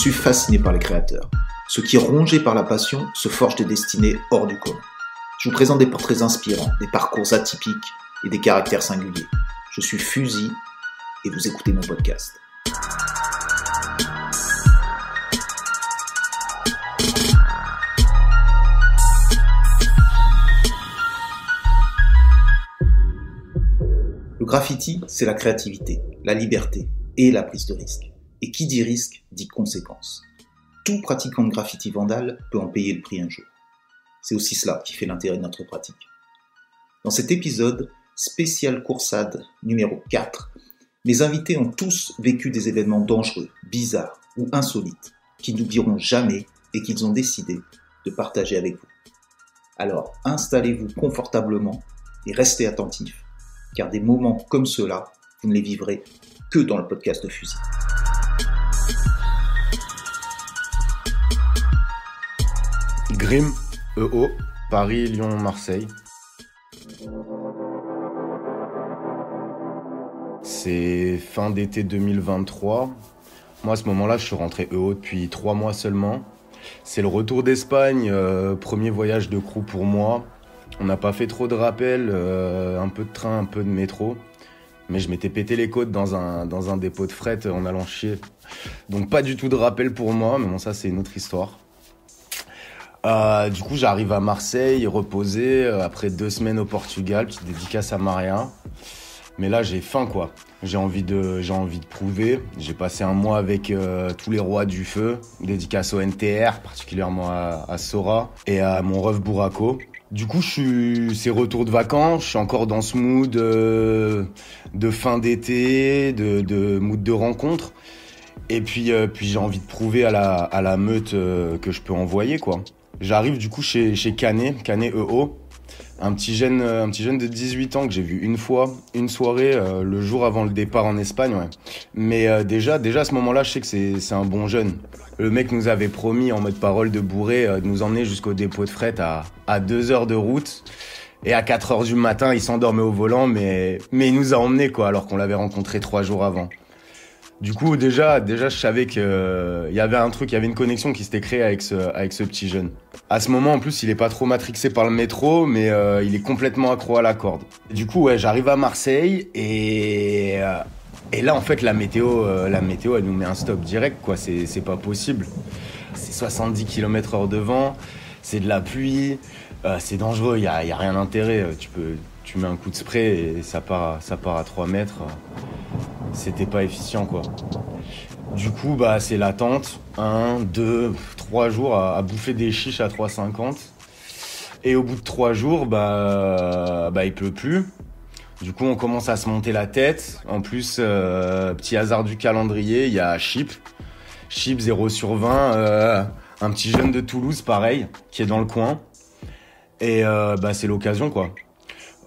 suis fasciné par les créateurs. Ceux qui, rongés par la passion, se forgent des destinées hors du commun. Je vous présente des portraits inspirants, des parcours atypiques et des caractères singuliers. Je suis Fusil et vous écoutez mon podcast. Le graffiti, c'est la créativité, la liberté et la prise de risque. Et qui dit risque, dit conséquence. Tout pratiquant de graffiti vandale peut en payer le prix un jour. C'est aussi cela qui fait l'intérêt de notre pratique. Dans cet épisode, spécial Coursade numéro 4, mes invités ont tous vécu des événements dangereux, bizarres ou insolites, qu'ils n'oublieront jamais et qu'ils ont décidé de partager avec vous. Alors installez-vous confortablement et restez attentifs, car des moments comme ceux-là, vous ne les vivrez que dans le podcast de Fusil. Grim, EO, Paris, Lyon, Marseille. C'est fin d'été 2023. Moi, à ce moment-là, je suis rentré EO depuis 3 mois seulement. C'est le retour d'Espagne, premier voyage de crew pour moi. On n'a pas fait trop de rappels, un peu de train, un peu de métro. Mais je m'étais pété les côtes dans un dépôt de fret en allant chier. Donc pas du tout de rappel pour moi, mais bon, ça c'est une autre histoire. Du coup, j'arrive à Marseille, reposé, après 2 semaines au Portugal, petite dédicace à Maria. Mais là, j'ai faim, quoi. J'ai envie de prouver. J'ai passé un mois avec tous les rois du feu, dédicace au NTR, particulièrement à Sora et à mon ref Bourraco. Du coup, c'est retour de vacances, je suis encore dans ce mood de fin d'été, de mood de rencontre. Et puis j'ai envie de prouver à la meute que je peux envoyer, quoi. J'arrive du coup chez Canet EO, un petit jeune de 18 ans que j'ai vu une fois, une soirée, le jour avant le départ en Espagne, ouais. Mais déjà à ce moment-là, je sais que c'est un bon jeune. Le mec nous avait promis en mode parole de bourré de nous emmener jusqu'au dépôt de fret à 2 heures de route. Et à 4 heures du matin, il s'endormait au volant, mais il nous a emmenés, quoi, alors qu'on l'avait rencontré 3 jours avant. Du coup, déjà, je savais que y avait un truc, il y avait une connexion qui s'était créée avec ce petit jeune. À ce moment, en plus, il est pas trop matrixé par le métro, mais il est complètement accro à la corde. Du coup, ouais, j'arrive à Marseille et là, en fait, la météo, elle nous met un stop direct, quoi. C'est pas possible. C'est 70 km/h de vent, c'est de la pluie, c'est dangereux, y a rien d'intérêt. Tu mets un coup de spray et ça part à 3 mètres. C'était pas efficient, quoi. Du coup, c'est l'attente. 1, 2, 3 jours à bouffer des chiches à 3,50. Et au bout de 3 jours, il pleut plus. Du coup, on commence à se monter la tête. En plus, petit hasard du calendrier, il y a Chip 0/20, un petit jeune de Toulouse, pareil, qui est dans le coin. Et c'est l'occasion, quoi.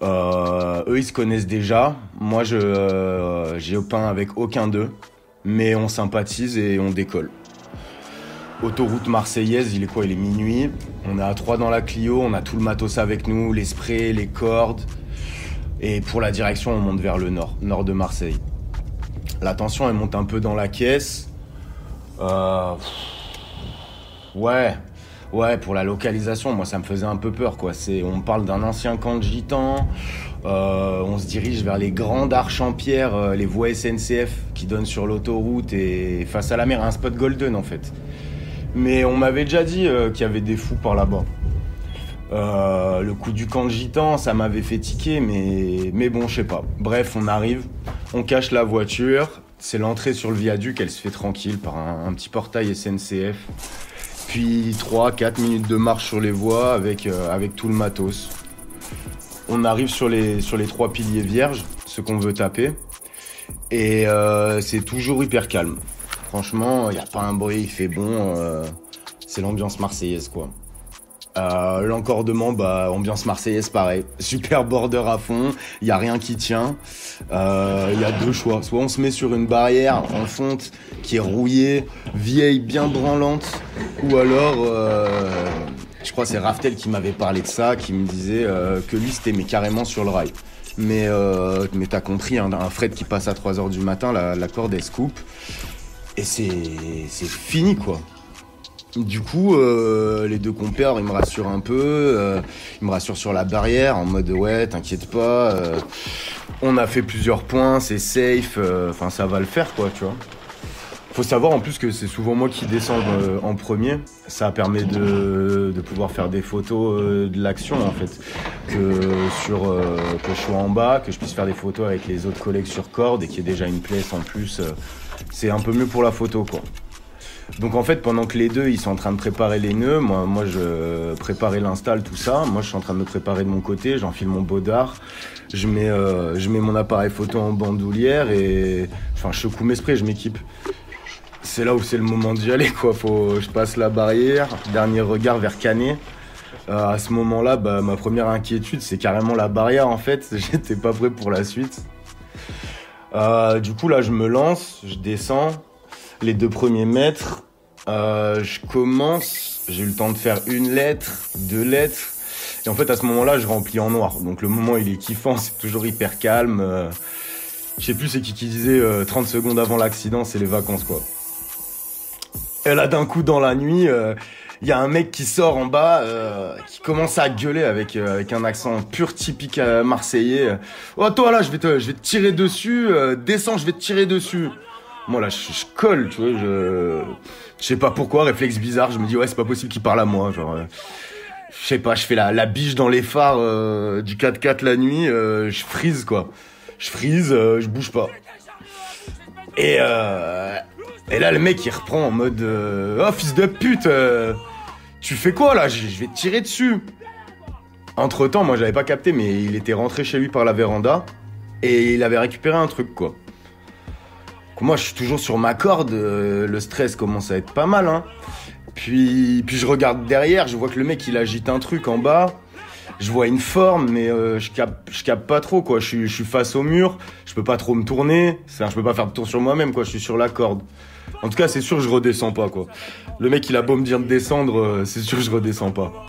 Eux, ils se connaissent déjà. Moi, j'ai peint avec aucun d'eux. Mais on sympathise et on décolle. Autoroute marseillaise, il est minuit. On est à 3 dans la Clio, on a tout le matos avec nous, les sprays, les cordes. Et pour la direction, on monte vers le nord de Marseille. La tension, elle monte un peu dans la caisse. Ouais, pour la localisation, moi, ça me faisait un peu peur, quoi. On parle d'un ancien camp de gitans. On se dirige vers les grandes arches en pierre, les voies SNCF qui donnent sur l'autoroute et face à la mer, un spot golden, en fait. Mais on m'avait déjà dit qu'il y avait des fous par là-bas. Le coup du camp de gitans, ça m'avait fait tiquer, mais bon, je sais pas. Bref, on arrive, on cache la voiture. C'est l'entrée sur le viaduc, elle se fait tranquille par un petit portail SNCF. Puis 3-4 minutes de marche sur les voies avec tout le matos. On arrive sur les 3 piliers vierges, ceux qu'on veut taper. Et c'est toujours hyper calme. Franchement, il n'y a pas un bruit, il fait bon. C'est l'ambiance marseillaise, quoi. L'encordement, ambiance marseillaise, pareil. Super border à fond, il n'y a rien qui tient. Il y a 2 choix. Soit on se met sur une barrière en fonte qui est rouillée, vieille, bien branlante. Ou alors, je crois que c'est Raftel qui m'avait parlé de ça, qui me disait que lui, c'était carrément sur le rail. Mais t'as compris, hein, un fret qui passe à 3h du matin, la corde, elle se coupe. et c'est fini, quoi. Du coup, les deux compères, ils me rassurent un peu, ils me rassurent sur la barrière, en mode ouais, t'inquiète pas, on a fait plusieurs points, c'est safe, enfin ça va le faire, quoi, tu vois. Faut savoir en plus que c'est souvent moi qui descends en premier, ça permet de pouvoir faire des photos de l'action, en fait, que je sois en bas, que je puisse faire des photos avec les autres collègues sur corde et qu'il y ait déjà une place en plus, c'est un peu mieux pour la photo, quoi. Donc en fait, pendant que les deux ils sont en train de préparer les nœuds, moi je préparais l'install, tout ça. Moi je suis en train de me préparer de mon côté, j'enfile mon baudard, je mets mon appareil photo en bandoulière et enfin je secoue mes sprays, je m'équipe. C'est là où c'est le moment d'y aller, quoi. Je passe la barrière, dernier regard vers Canet. À ce moment-là, ma première inquiétude, c'est carrément la barrière en fait. J'étais pas prêt pour la suite. Du coup là, je me lance, je descends. Les 2 premiers mètres, je commence, j'ai eu le temps de faire 1 lettre, 2 lettres, et en fait à ce moment-là je remplis en noir, donc le moment il est kiffant, c'est toujours hyper calme, je sais plus c'est qui disait 30 secondes avant l'accident c'est les vacances, quoi. Et là d'un coup dans la nuit, y a un mec qui sort en bas, qui commence à gueuler avec un accent pur typique marseillais. Oh toi là je vais te tirer dessus, descends je vais te tirer dessus. Moi là je colle, tu vois, je sais pas pourquoi, réflexe bizarre, je me dis ouais c'est pas possible qu'il parle à moi, genre je sais pas, je fais la biche dans les phares du 4x4 la nuit, je freeze, quoi. Je freeze, je bouge pas. Et là le mec il reprend en mode oh fils de pute, tu fais quoi là, je vais te tirer dessus. Entre temps moi j'avais pas capté mais il était rentré chez lui par la véranda et il avait récupéré un truc, quoi. Moi, je suis toujours sur ma corde, le stress commence à être pas mal, hein. Puis je regarde derrière, je vois que le mec, il agite un truc en bas. Je vois une forme, mais je capte pas trop, quoi. Je suis face au mur, je peux pas trop me tourner. Je peux pas faire de tour sur moi-même, quoi. Je suis sur la corde. En tout cas, c'est sûr que je redescends pas, quoi. Le mec, il a beau me dire de descendre, c'est sûr que je redescends pas.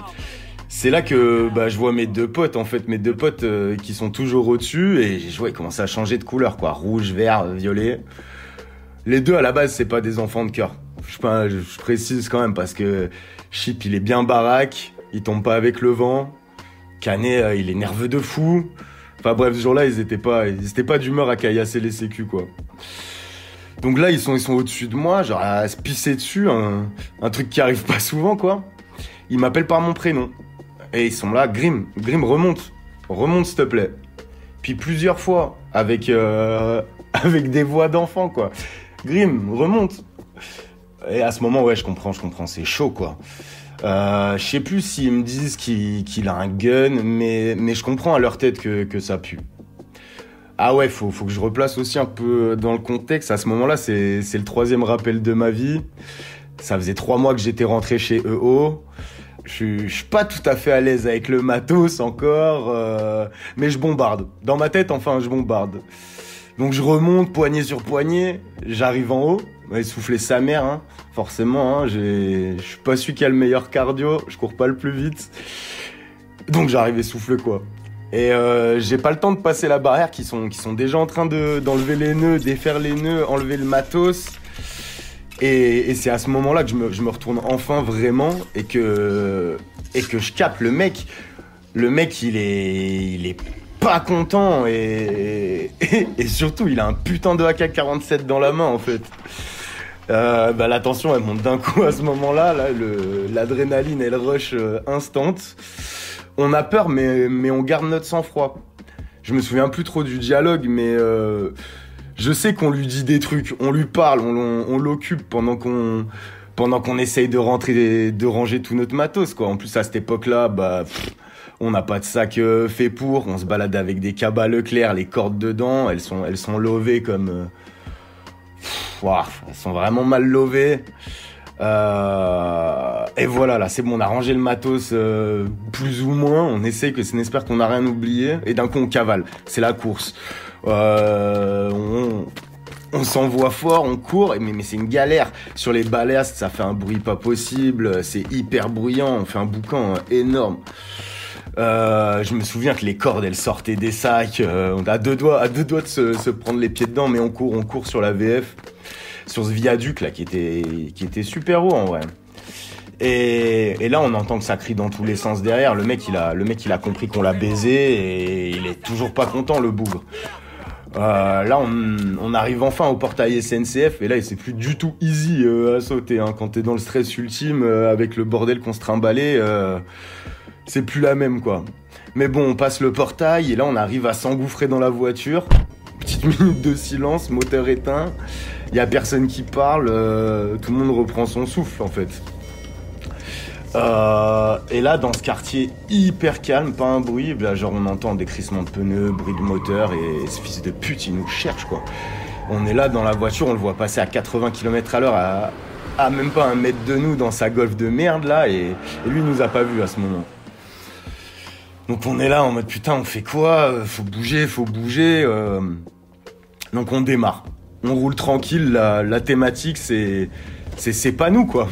C'est là que je vois mes 2 potes, en fait, qui sont toujours au-dessus, et je vois, ils commencent à changer de couleur, quoi. Rouge, vert, violet. Les 2 à la base c'est pas des enfants de cœur. Je précise quand même parce que Chip il est bien baraque, il tombe pas avec le vent. Canet il est nerveux de fou. Enfin bref, ce jour-là ils étaient pas d'humeur à caillasser les sécu, quoi. Donc là ils sont au-dessus de moi, genre à se pisser dessus, un truc qui arrive pas souvent, quoi. Ils m'appellent par mon prénom et ils sont là, Grim remonte s'il te plaît. Puis plusieurs fois avec des voix d'enfants, quoi. Grim, remonte. Et à ce moment, ouais, je comprends, c'est chaud, quoi. Je sais plus s'ils me disent qu'il a un gun, mais je comprends à leur tête que ça pue. Ah ouais, faut que je replace aussi un peu dans le contexte. À ce moment-là, c'est le 3e rappel de ma vie. Ça faisait 3 mois que j'étais rentré chez EO. Je suis pas tout à fait à l'aise avec le matos encore, mais je bombarde. Dans ma tête, enfin, je bombarde. Donc je remonte poignet sur poignet, j'arrive en haut, essouffler sa mère, hein, forcément, hein, je suis pas celui qui a le meilleur cardio, je cours pas le plus vite, donc j'arrive essoufflé, quoi. Et j'ai pas le temps de passer la barrière, qui sont déjà en train d'enlever les nœuds, défaire les nœuds, enlever le matos, et c'est à ce moment-là que je me retourne enfin vraiment, et que je capte le mec, il est pas content et surtout il a un putain de AK-47 dans la main, en fait. La tension elle monte d'un coup à ce moment-là, l'adrénaline elle rush instant. On a peur mais on garde notre sang-froid. Je me souviens plus trop du dialogue, mais je sais qu'on lui dit des trucs, on lui parle, on l'occupe pendant qu'on essaye de ranger tout notre matos, quoi. En plus à cette époque-là, on n'a pas de sac fait pour, on se balade avec des cabas Leclerc, les cordes dedans, elles sont lovées comme... elles sont vraiment mal lovées. Et voilà, là c'est bon, on a rangé le matos plus ou moins, on espère qu'on n'a rien oublié, et d'un coup on cavale, c'est la course. On s'envoie fort, on court, mais c'est une galère. Sur les balasses, ça fait un bruit pas possible, c'est hyper bruyant, on fait un boucan énorme. Je me souviens que les cordes elles sortaient des sacs, on a à deux doigts de se prendre les pieds dedans, mais on court sur la VF. sur ce viaduc là qui était super haut en vrai. Et là, on entend que ça crie dans tous les sens derrière. Le mec, il a compris qu'on l'a baisé et il est toujours pas content, le bougre. Là, on arrive enfin au portail SNCF et là, c'est plus du tout easy à sauter. Hein. Quand t'es dans le stress ultime avec le bordel qu'on se trimballait, c'est plus la même quoi. Mais bon, on passe le portail et là, on arrive à s'engouffrer dans la voiture. Petite minute de silence, moteur éteint. Il y a personne qui parle. Tout le monde reprend son souffle en fait. Et là, dans ce quartier hyper calme, pas un bruit, bah, genre on entend des crissements de pneus, bruit de moteur, et ce fils de pute, il nous cherche quoi. On est là dans la voiture, on le voit passer à 80 km/h à même pas un mètre de nous dans sa Golf de merde là, et lui il nous a pas vu à ce moment. Donc on est là en mode putain, on fait quoi? Faut bouger. Donc on démarre. On roule tranquille, la thématique c'est pas nous quoi.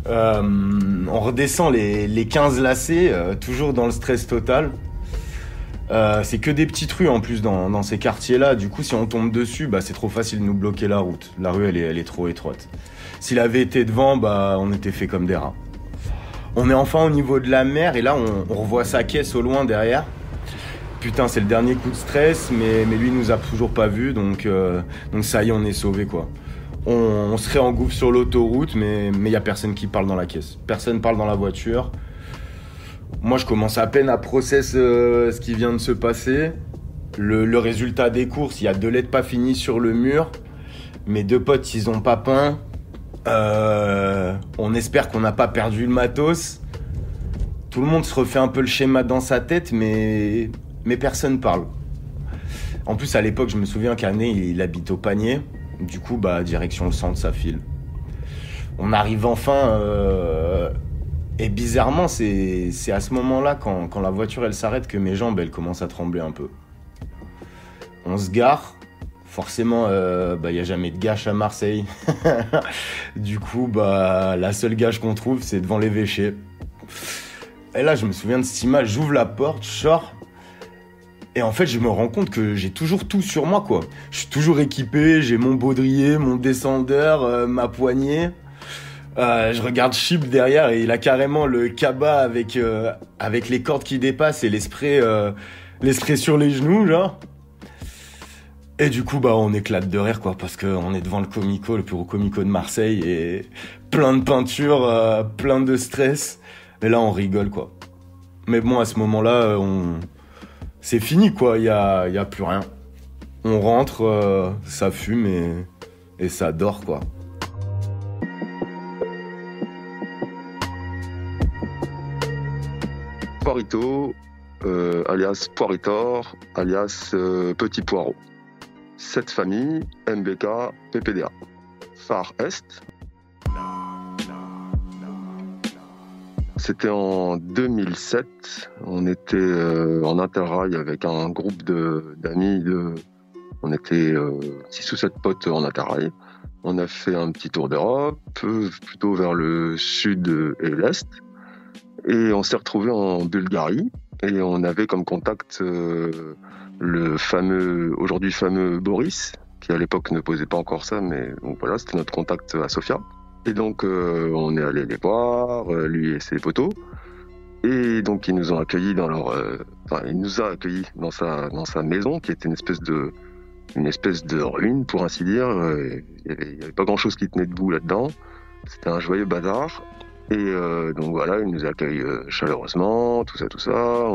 On redescend les 15 lacets, toujours dans le stress total. C'est que des petites rues en plus dans ces quartiers-là. Du coup, si on tombe dessus, bah, c'est trop facile de nous bloquer la route. La rue, elle est trop étroite. S'il avait été devant, bah, on était fait comme des rats. On est enfin au niveau de la mer et là, on revoit sa caisse au loin derrière. Putain, c'est le dernier coup de stress, mais lui, il nous a toujours pas vus, donc ça y est, on est sauvés quoi. On se réengouffre sur l'autoroute, mais y a personne qui parle dans la caisse. Personne parle dans la voiture. Moi, je commence à peine à process ce qui vient de se passer. Le résultat des courses, il y a 2 lettres pas finies sur le mur. Mes 2 potes, ils ont pas peint. On espère qu'on n'a pas perdu le matos. Tout le monde se refait un peu le schéma dans sa tête, mais personne parle. En plus, à l'époque, je me souviens qu'Ané, il habite au Panier. Du coup, bah, direction le centre, ça file. On arrive enfin, et bizarrement, c'est à ce moment-là, quand la voiture elle s'arrête, que mes jambes elles commencent à trembler un peu. On se gare. Forcément, bah, y a jamais de gâche à Marseille. Du coup, bah, la seule gâche qu'on trouve, c'est devant l'évêché. Et là, je me souviens de cette image. J'ouvre la porte, je sors. Et en fait, je me rends compte que j'ai toujours tout sur moi, quoi. Je suis toujours équipé, j'ai mon baudrier, mon descendeur, ma poignée. Je regarde Chip derrière et il a carrément le cabas avec les cordes qui dépassent et les sprays sur les genoux, genre. Et du coup, bah, on éclate de rire, quoi, parce qu'on est devant le Comico, le plus gros Comico de Marseille, et plein de peinture, plein de stress. Et là, on rigole, quoi. Mais bon, à ce moment-là, c'est fini quoi, y a plus rien. On rentre, ça fume et ça dort quoi. Poirito, alias Poiritor, alias Petit Poireau. Cette famille, MBK, PPDA. Phare Est. C'était en 2007, on était en interrail avec un groupe d'amis, on était 6 ou 7 potes en interrail. On a fait un petit tour d'Europe, plutôt vers le sud et l'est, et on s'est retrouvé en Bulgarie, et on avait comme contact aujourd'hui fameux Boris, qui à l'époque ne posait pas encore ça, mais donc voilà, c'était notre contact à Sofia. Et donc, on est allé les voir, lui et ses potos. Et donc, ils nous ont accueillis il nous a accueillis dans sa maison, qui était une espèce de ruine, pour ainsi dire. Il y avait pas grand chose qui tenait debout là-dedans. C'était un joyeux bazar. Et donc voilà, il nous accueille chaleureusement, tout ça.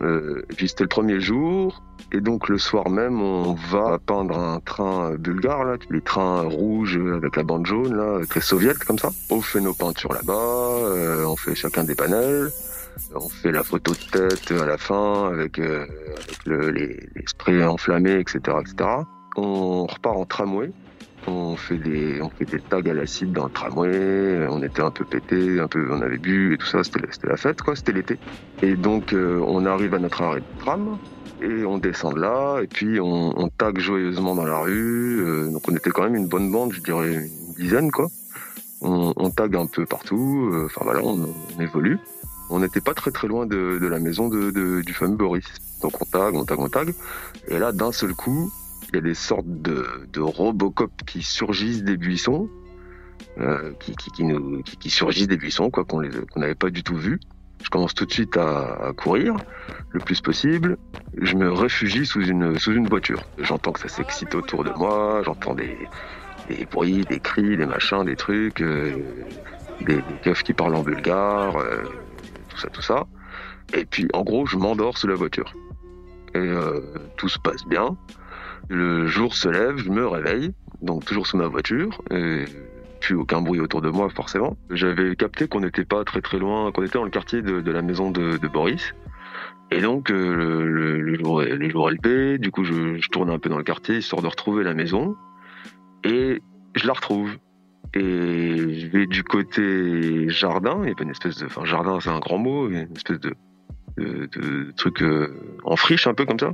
Et puis c'était le premier jour. Et donc le soir même, on va peindre un train bulgare, là, les trains rouges avec la bande jaune, là, avec les soviets, comme ça. On fait nos peintures là-bas, on fait chacun des panels, on fait la photo de tête à la fin avec les sprays enflammés, etc., etc. On repart en tramway. On fait des tags à l'acide dans le tramway, on était un peu pété, on avait bu et tout ça, c'était la fête quoi, c'était l'été. Et donc on arrive à notre arrêt de tram et on descend de là et puis on tag joyeusement dans la rue, donc on était quand même une bonne bande, je dirais une dizaine quoi. On tag un peu partout, enfin voilà, on évolue. On n'était pas très très loin de la maison du fameux Boris. Donc on tag. Et là d'un seul coup, il y a des sortes de Robocop qui surgissent des buissons, qui surgissent des buissons, quoi, qu'on n'avait pas du tout vus. Je commence tout de suite à courir le plus possible. Je me réfugie sous une voiture. J'entends que ça s'excite autour de moi, j'entends des bruits, des cris, des machins, des trucs, des keufs qui parlent en bulgare, tout ça. Et puis, en gros, je m'endors sous la voiture. Et tout se passe bien. Le jour se lève, je me réveille, donc toujours sous ma voiture. Et plus aucun bruit autour de moi, forcément. J'avais capté qu'on n'était pas très très loin, qu'on était dans le quartier de la maison de Boris. Et donc, les jours LP, du coup, je tourne un peu dans le quartier, histoire de retrouver la maison. Et je la retrouve. Et je vais du côté jardin. Il y avait une espèce de... Enfin, jardin, c'est un grand mot. Une espèce de truc en friche, un peu comme ça.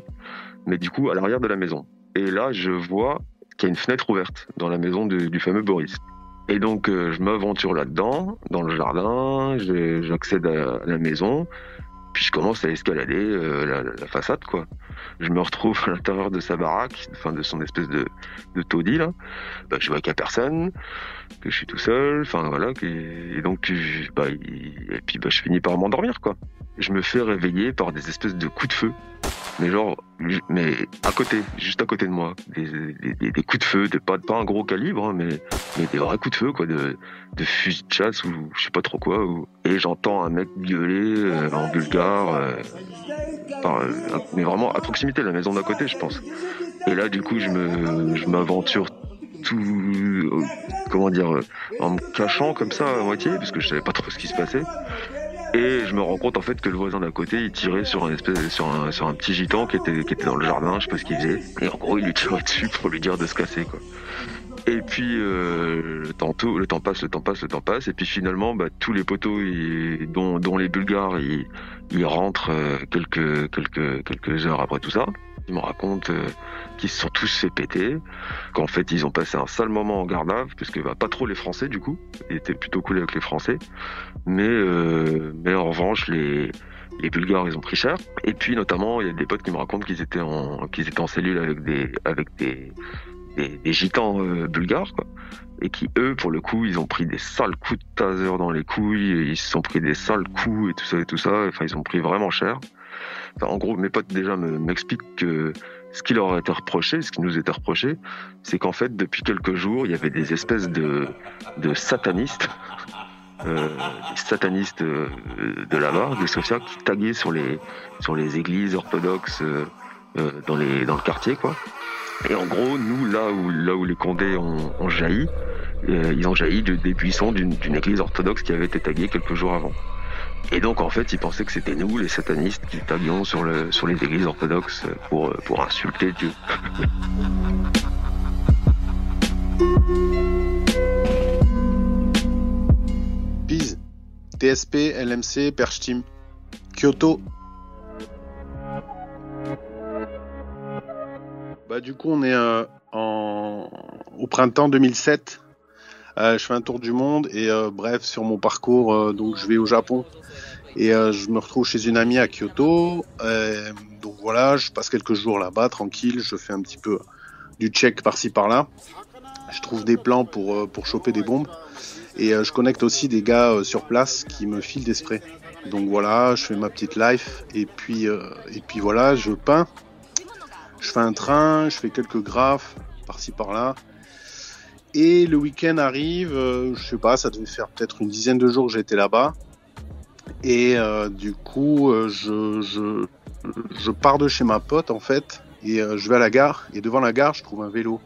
Mais du coup, à l'arrière de la maison. Et là, je vois qu'il y a une fenêtre ouverte dans la maison du fameux Boris. Et donc, je m'aventure là-dedans, dans le jardin. J'accède à la maison. Puis je commence à escalader la façade, quoi. Je me retrouve à l'intérieur de sa baraque, enfin de son espèce de taudis, là. Bah, je vois qu'il n'y a personne, que je suis tout seul, enfin voilà. Et donc, je finis par m'endormir, quoi. Je me fais réveiller par des espèces de coups de feu. Mais à côté, juste à côté de moi. Des coups de feu, pas un gros calibre, hein, mais des vrais coups de feu, quoi, de fusil de chasse ou je sais pas trop quoi. Et j'entends un mec gueuler en bulgare, mais vraiment à proximité de la maison d'à côté, je pense. Et là, du coup, je m'aventure tout, en me cachant comme ça à moitié, parce que je savais pas trop ce qui se passait. Et je me rends compte en fait que le voisin d'à côté, il tirait sur un petit gitan qui était dans le jardin, je sais pas ce qu'il faisait. Et en gros, il lui tirait dessus pour lui dire de se casser, quoi. Et puis le temps passe, et puis finalement, tous les poteaux, dont les Bulgares, ils rentrent quelques heures après tout ça. Ils me racontent qu'ils se sont tous fait péter, qu'en fait ils ont passé un sale moment en garde à vue, parce que pas trop les Français du coup, ils étaient plutôt cool avec les Français, mais en revanche les Bulgares ils ont pris cher. Et puis notamment il y a des potes qui me racontent qu'ils étaient en cellule avec des gitans bulgares, quoi, et qui eux pour le coup ils ont pris des sales coups de taser dans les couilles, ils se sont pris des sales coups et tout ça, enfin ils ont pris vraiment cher. Enfin, en gros, mes potes déjà m'expliquent que ce qui leur a été reproché, ce qui nous était reproché, c'est qu'en fait, depuis quelques jours, il y avait des espèces de satanistes, de là-bas, des Sofia, qui taguaient sur les églises orthodoxes dans le quartier, quoi. Et en gros, nous, là où les Condés ont jailli, ils ont jailli des buissons d'une église orthodoxe qui avait été taguée quelques jours avant. Et donc en fait, ils pensaient que c'était nous, les satanistes, qui taguions sur les églises orthodoxes pour insulter Dieu. Pise, TSP, LMC, Perch Team, Kyoto. Du coup, on est au printemps 2007. Je fais un tour du monde et sur mon parcours, donc je vais au Japon et je me retrouve chez une amie à Kyoto. Donc voilà, je passe quelques jours là-bas, tranquille, je fais un petit peu du check par-ci par-là. Je trouve des plans pour choper des bombes et je connecte aussi des gars sur place qui me filent des sprays. Donc voilà, je fais ma petite life et puis voilà, je peins. Je fais un train, je fais quelques graphes par-ci par-là. Et le week-end arrive, je sais pas, ça devait faire peut-être une dizaine de jours que j'étais là-bas. Et du coup, je pars de chez ma pote en fait, et je vais à la gare. Et devant la gare, je trouve un vélo.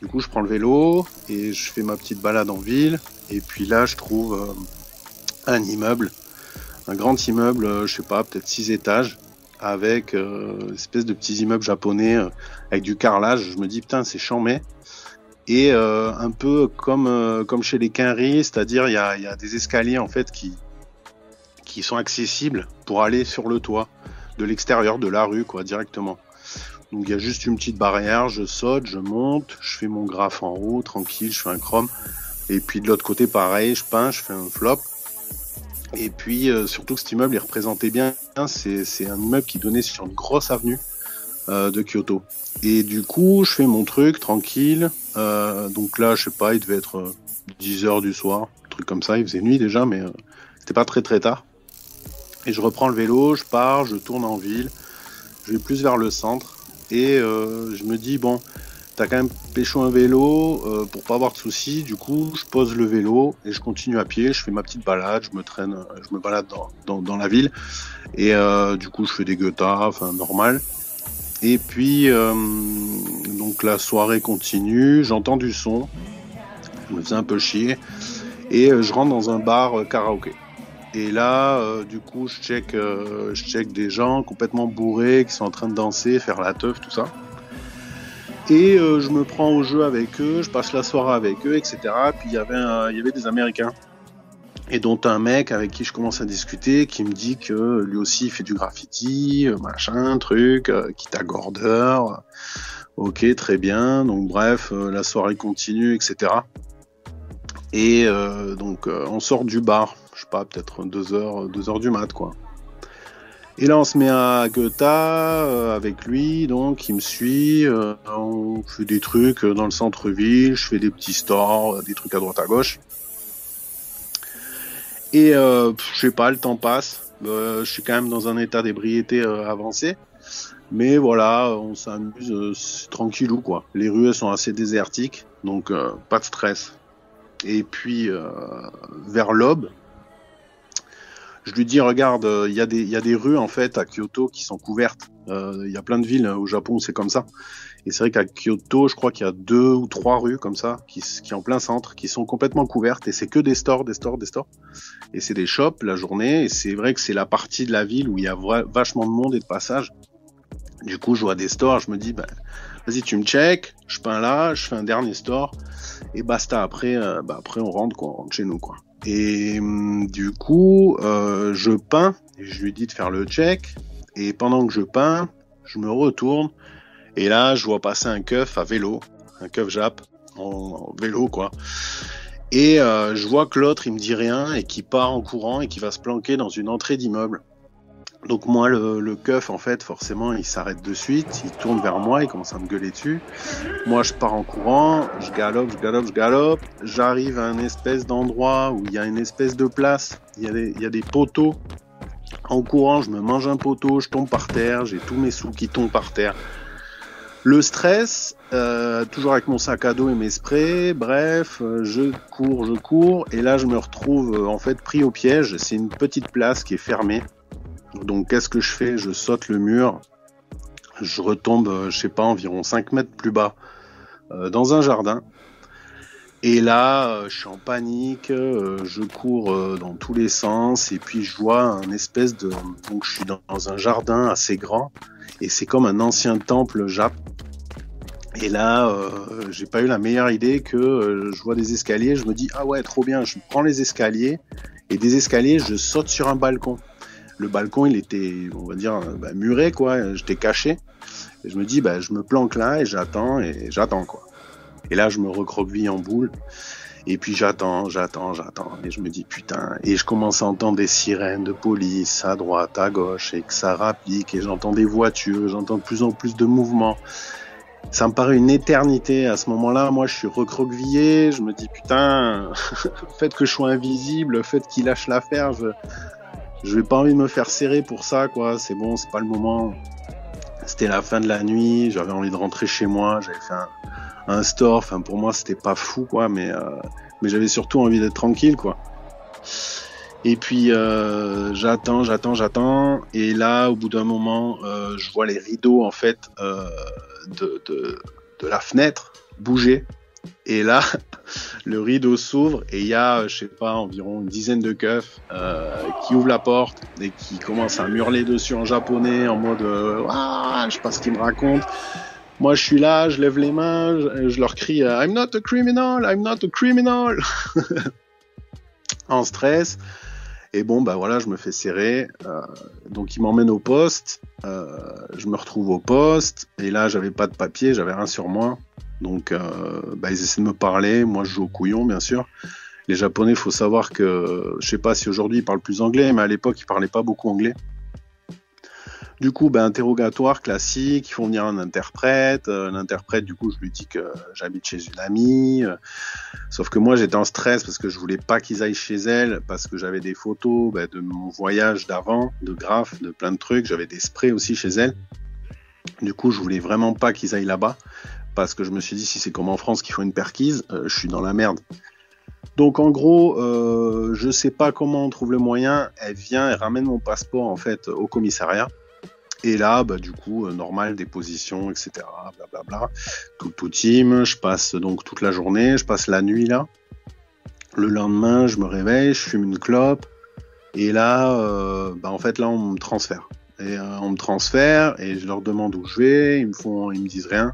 Du coup, je prends le vélo et je fais ma petite balade en ville. Et puis là, je trouve un immeuble, un grand immeuble, je sais pas, peut-être 6 étages, avec une espèce de petits immeubles japonais avec du carrelage. Je me dis putain, c'est chambé. Et un peu comme chez les quinries, c'est-à-dire il y a des escaliers en fait qui sont accessibles pour aller sur le toit de l'extérieur de la rue, quoi, directement. Donc il y a juste une petite barrière, je saute, je monte, je fais mon graphe en haut, tranquille, je fais un chrome. Et puis de l'autre côté, pareil, je peins, je fais un flop. Et puis surtout que cet immeuble, il représentait bien, c'est un immeuble qui donnait sur une grosse avenue de Kyoto. Et du coup, je fais mon truc tranquille. Donc là, je sais pas, il devait être 10h du soir, un truc comme ça. Il faisait nuit déjà, mais c'était pas très très tard. Et je reprends le vélo, je pars, je tourne en ville. Je vais plus vers le centre. Et je me dis, bon, t'as quand même pécho un vélo pour pas avoir de soucis. Du coup, je pose le vélo et je continue à pied. Je fais ma petite balade, je me balade dans la ville. Et du coup, je fais des guettas, enfin normal. Et puis, donc la soirée continue, j'entends du son, je me faisais un peu chier, et je rentre dans un bar karaoké. Et là, du coup, je check des gens complètement bourrés qui sont en train de danser, faire la teuf, tout ça. Et je me prends au jeu avec eux, je passe la soirée avec eux, etc. Puis il y avait des Américains. Et dont un mec avec qui je commence à discuter, qui me dit que lui aussi il fait du graffiti, machin, truc, quitte à Gordeur. Ok, très bien. Donc bref, la soirée continue, etc. Et donc on sort du bar, je sais pas, peut-être 2h du mat, quoi. Et là on se met à guetta avec lui, donc il me suit, on fait des trucs dans le centre-ville, je fais des petits stores, des trucs à droite à gauche. Et je sais pas, le temps passe. Je suis quand même dans un état d'ébriété avancé. Mais voilà, on s'amuse, c'est tranquillou, quoi. Les rues sont assez désertiques, donc pas de stress. Et puis, vers l'aube, je lui dis, regarde, il y a des rues, en fait, à Kyoto qui sont couvertes. Il y a plein de villes au Japon où c'est comme ça. Et c'est vrai qu'à Kyoto, je crois qu'il y a 2 ou 3 rues comme ça, qui en plein centre, qui sont complètement couvertes. Et c'est que des stores. Et c'est des shops la journée. Et c'est vrai que c'est la partie de la ville où il y a vachement de monde et de passage. Du coup, je vois des stores, je me dis, bah, vas-y, tu me check, je peins là, je fais un dernier store. Et basta, après on rentre chez nous, quoi. Et du coup, je peins, et je lui dis de faire le check. Et pendant que je peins, je me retourne. Et là, je vois passer un keuf à vélo, un keuf Jap, en vélo, quoi. Et je vois que l'autre, il me dit rien, et qui part en courant, et qui va se planquer dans une entrée d'immeuble. Donc moi, le keuf, en fait, forcément, il s'arrête de suite, il tourne vers moi, il commence à me gueuler dessus. Moi, je pars en courant, je galope. J'arrive à un espèce d'endroit où il y a une espèce de place, il y a des poteaux. En courant, je me mange un poteau, je tombe par terre, j'ai tous mes sous qui tombent par terre. Le stress, toujours avec mon sac à dos et mes sprays, bref, je cours, et là je me retrouve en fait pris au piège. C'est une petite place qui est fermée. Donc qu'est-ce que je fais ? Je saute le mur, je retombe, je sais pas, environ 5 mètres plus bas, dans un jardin. Et là, je suis en panique, je cours dans tous les sens, et puis je vois un espèce de... Donc je suis dans un jardin assez grand, et c'est comme un ancien temple Jap. Et là, j'ai pas eu la meilleure idée que je vois des escaliers, je me dis, ah ouais, trop bien, je prends les escaliers, et des escaliers, je saute sur un balcon. Le balcon, il était, on va dire, muré, quoi, j'étais caché. Et je me dis, je me planque là, et j'attends, quoi. Et là, je me recroqueville en boule. Et puis j'attends. Et je me dis, putain. Et je commence à entendre des sirènes de police à droite, à gauche, et que ça rapplique. Et j'entends des voitures, j'entends de plus en plus de mouvements. Ça me paraît une éternité. À ce moment-là, moi, je suis recroquevillé. Je me dis, putain, faites que je sois invisible, faites qu'il lâche l'affaire. Je vais pas envie de me faire serrer pour ça, quoi. C'est bon, c'est pas le moment. C'était la fin de la nuit. J'avais envie de rentrer chez moi. J'avais fait un store, enfin pour moi c'était pas fou, quoi, mais j'avais surtout envie d'être tranquille, quoi. Et puis j'attends, et là au bout d'un moment je vois les rideaux en fait de la fenêtre bouger, et là le rideau s'ouvre et il y a je sais pas environ une dizaine de keufs qui ouvrent la porte et qui commencent à hurler dessus en japonais en mode je sais pas ce qu'ils me racontent. Moi, je suis là, je lève les mains, je leur crie I'm not a criminal, I'm not a criminal en stress. Et bon, voilà, je me fais serrer. Donc, ils m'emmènent au poste. Je me retrouve au poste. Et là, j'avais pas de papier, j'avais rien sur moi. Donc, ils essaient de me parler. Moi, je joue au couillon, bien sûr. Les Japonais, faut savoir que, je sais pas si aujourd'hui ils parlent plus anglais, mais à l'époque, ils parlaient pas beaucoup anglais. Du coup, interrogatoire classique, ils font venir un interprète. L'interprète, du coup, je lui dis que j'habite chez une amie. Sauf que moi, j'étais en stress parce que je voulais pas qu'ils aillent chez elle, parce que j'avais des photos de mon voyage d'avant, de graphes, de plein de trucs. J'avais des sprays aussi chez elle. Du coup, je voulais vraiment pas qu'ils aillent là-bas, parce que je me suis dit, si c'est comme en France qu'il faut une perquise, je suis dans la merde. Donc en gros, je sais pas comment on trouve le moyen. Elle vient, elle ramène mon passeport en fait au commissariat. Et là, du coup, normal, déposition, etc. Blablabla. Tout team. Je passe donc toute la journée, je passe la nuit là. Le lendemain, je me réveille, je fume une clope. Et là, en fait, là, on me transfère. Et on me transfère et je leur demande où je vais. Ils me disent rien.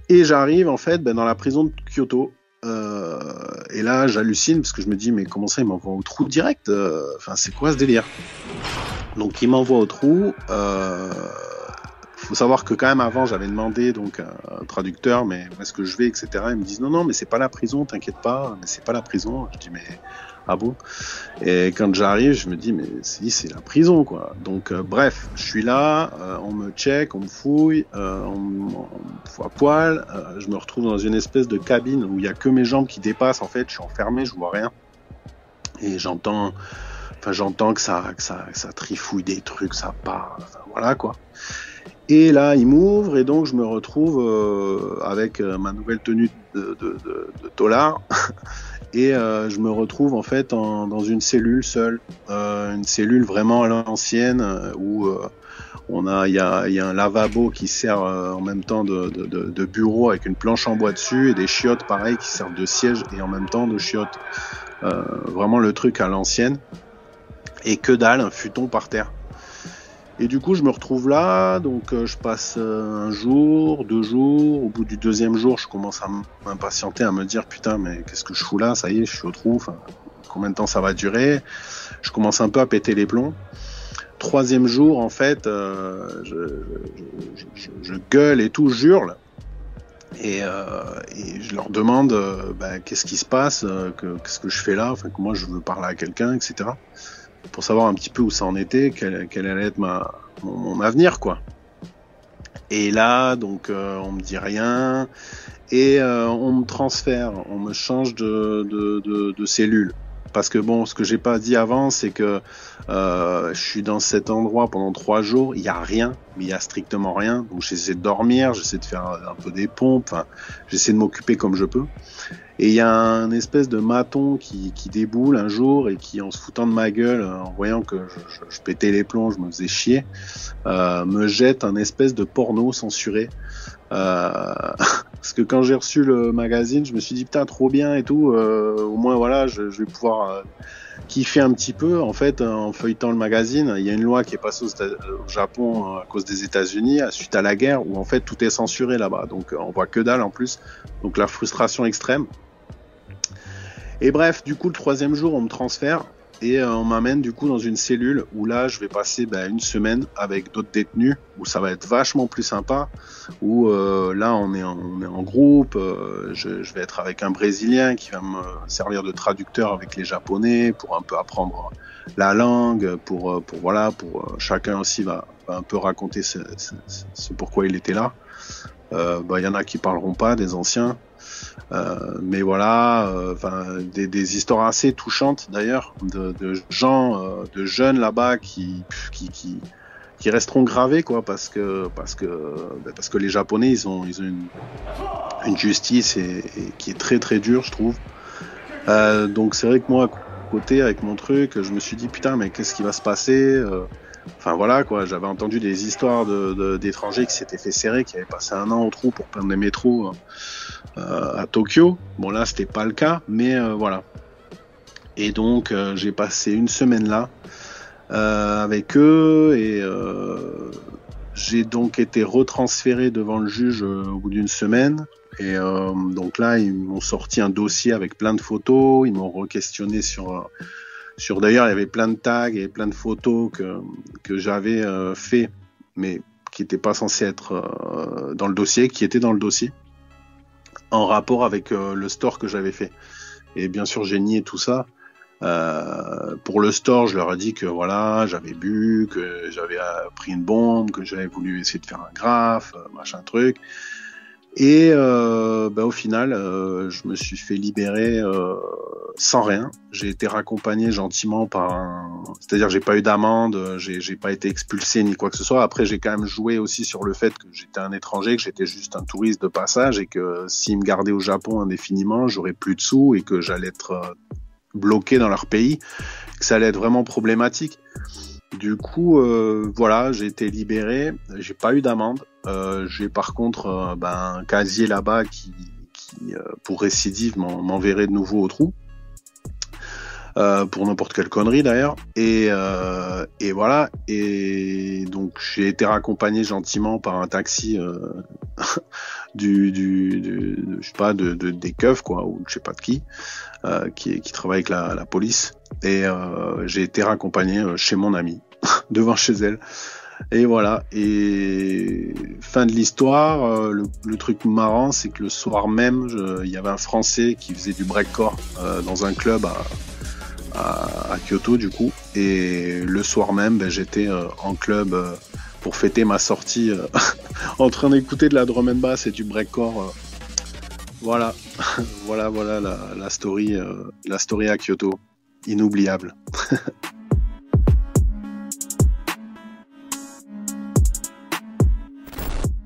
Et j'arrive en fait dans la prison de Kyoto. Et là, j'hallucine parce que je me dis, mais comment ça, ils m'envoient au trou direct? Enfin, c'est quoi ce délire? Donc, ils m'envoient au trou. Faut savoir que quand même avant, j'avais demandé donc un traducteur, mais où est-ce que je vais, etc. Ils me disent non, mais c'est pas la prison, t'inquiète pas, mais c'est pas la prison. Je dis mais ah bon? Et quand j'arrive, je me dis mais c'est la prison quoi. Donc bref, je suis là, on me check, on me fouille, on me fout à poil, je me retrouve dans une espèce de cabine où il y a que mes jambes qui dépassent en fait, je suis enfermé, je vois rien. Et j'entends que ça trifouille des trucs, ça part, enfin voilà quoi. Et là, il m'ouvre et donc je me retrouve avec ma nouvelle tenue de tôlard et je me retrouve en fait dans une cellule seule, une cellule vraiment à l'ancienne où il y a un lavabo qui sert en même temps de bureau avec une planche en bois dessus et des chiottes pareil qui servent de siège et en même temps de chiottes. Vraiment le truc à l'ancienne et que dalle, un futon par terre. Et du coup, je me retrouve là, donc je passe un jour, 2 jours. Au bout du 2e jour, je commence à m'impatienter, à me dire putain, mais qu'est-ce que je fous là? Ça y est, je suis au trou. Enfin, combien de temps ça va durer? Je commence un peu à péter les plombs. 3e jour, en fait, je gueule et tout, j'hurle. Et je leur demande qu'est-ce qui se passe, qu'est-ce que je fais là, enfin que moi je veux parler à quelqu'un, etc. Pour savoir un petit peu où ça en était, quel allait être mon avenir quoi. Et là donc on me dit rien et on me transfère, on me change de cellule. Parce que bon, ce que j'ai pas dit avant, c'est que je suis dans cet endroit pendant 3 jours, il y a rien, mais il y a strictement rien. Donc j'essaie de dormir, j'essaie de faire un peu des pompes, enfin, j'essaie de m'occuper comme je peux. Et il y a un espèce de maton qui déboule un jour et qui, en se foutant de ma gueule, en voyant que je pétais les plombs, je me faisais chier, me jette un espèce de porno censuré. Parce que quand j'ai reçu le magazine, je me suis dit putain trop bien et tout, au moins voilà, je vais pouvoir kiffer un petit peu. En fait, en feuilletant le magazine, il y a une loi qui est passée au Japon à cause des États-Unis suite à la guerre, où en fait tout est censuré là-bas, donc on voit que dalle en plus, donc la frustration extrême. Et bref, du coup le 3e jour on me transfère et on m'amène du coup dans une cellule où là je vais passer une semaine avec d'autres détenus, où ça va être vachement plus sympa, où là on est en groupe, je vais être avec un Brésilien qui va me servir de traducteur avec les Japonais pour un peu apprendre la langue, pour chacun aussi va un peu raconter ce pourquoi il était là. Y en a qui parleront pas, des anciens. Mais voilà, des histoires assez touchantes d'ailleurs de gens, de jeunes là-bas qui resteront gravés quoi, parce que les Japonais ils ont une justice qui est très très dure je trouve. Donc c'est vrai que moi à côté avec mon truc, je me suis dit putain mais qu'est-ce qui va se passer? Enfin voilà quoi, j'avais entendu des histoires d'étrangers qui s'étaient fait serrer, qui avaient passé 1 an au trou pour prendre les métros à Tokyo. Bon là c'était pas le cas, mais voilà. Et donc j'ai passé 1 semaine là avec eux et j'ai donc été retransféré devant le juge au bout d'1 semaine. Et donc là ils m'ont sorti un dossier avec plein de photos, ils m'ont re-questionné sur d'ailleurs, il y avait plein de tags et plein de photos que j'avais fait, mais qui n'étaient pas censés être dans le dossier, qui étaient dans le dossier, en rapport avec le store que j'avais fait. Et bien sûr, j'ai nié tout ça. Pour le store, je leur ai dit que voilà, j'avais bu, que j'avais pris une bombe, que j'avais voulu essayer de faire un graphe, machin truc. Et au final, je me suis fait libérer sans rien. J'ai été raccompagné gentiment c'est-à-dire j'ai pas eu d'amende, j'ai pas été expulsé ni quoi que ce soit. Après, j'ai quand même joué aussi sur le fait que j'étais un étranger, que j'étais juste un touriste de passage et que s'ils me gardaient au Japon indéfiniment, j'aurais plus de sous et que j'allais être bloqué dans leur pays, que ça allait être vraiment problématique. Du coup, voilà, j'ai été libéré, j'ai pas eu d'amende. J'ai par contre un casier là-bas qui pour récidive m'enverrait de nouveau au trou. Pour n'importe quelle connerie d'ailleurs. Et voilà. Et donc j'ai été raccompagné gentiment par un taxi je sais pas, des keufs quoi, ou je sais pas de qui travaille avec la police. Et j'ai été raccompagné chez mon amie, devant chez elle. Et voilà. Et fin de l'histoire, le truc marrant, c'est que le soir même, il y avait un Français qui faisait du breakcore dans un club à Kyoto du coup. Et le soir même, j'étais en club pour fêter ma sortie en train d'écouter de la drum and bass et du breakcore. Voilà. voilà la story à Kyoto. Inoubliable.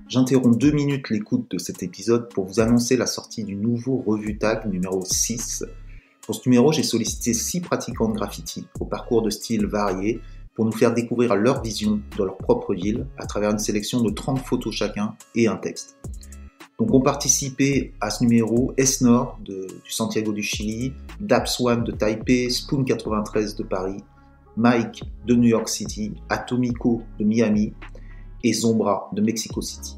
J'interromps 2 minutes l'écoute de cet épisode pour vous annoncer la sortie du nouveau Revue Tag numéro 6. Pour ce numéro, j'ai sollicité 6 pratiquants de graffiti au parcours de styles variés pour nous faire découvrir leur vision de leur propre ville à travers une sélection de 30 photos chacun et un texte. Donc ont participé à ce numéro Esnor du Santiago du Chili, Dapswan de Taipei, Spoon 93 de Paris, Mike de New York City, Atomico de Miami et Zombra de Mexico City.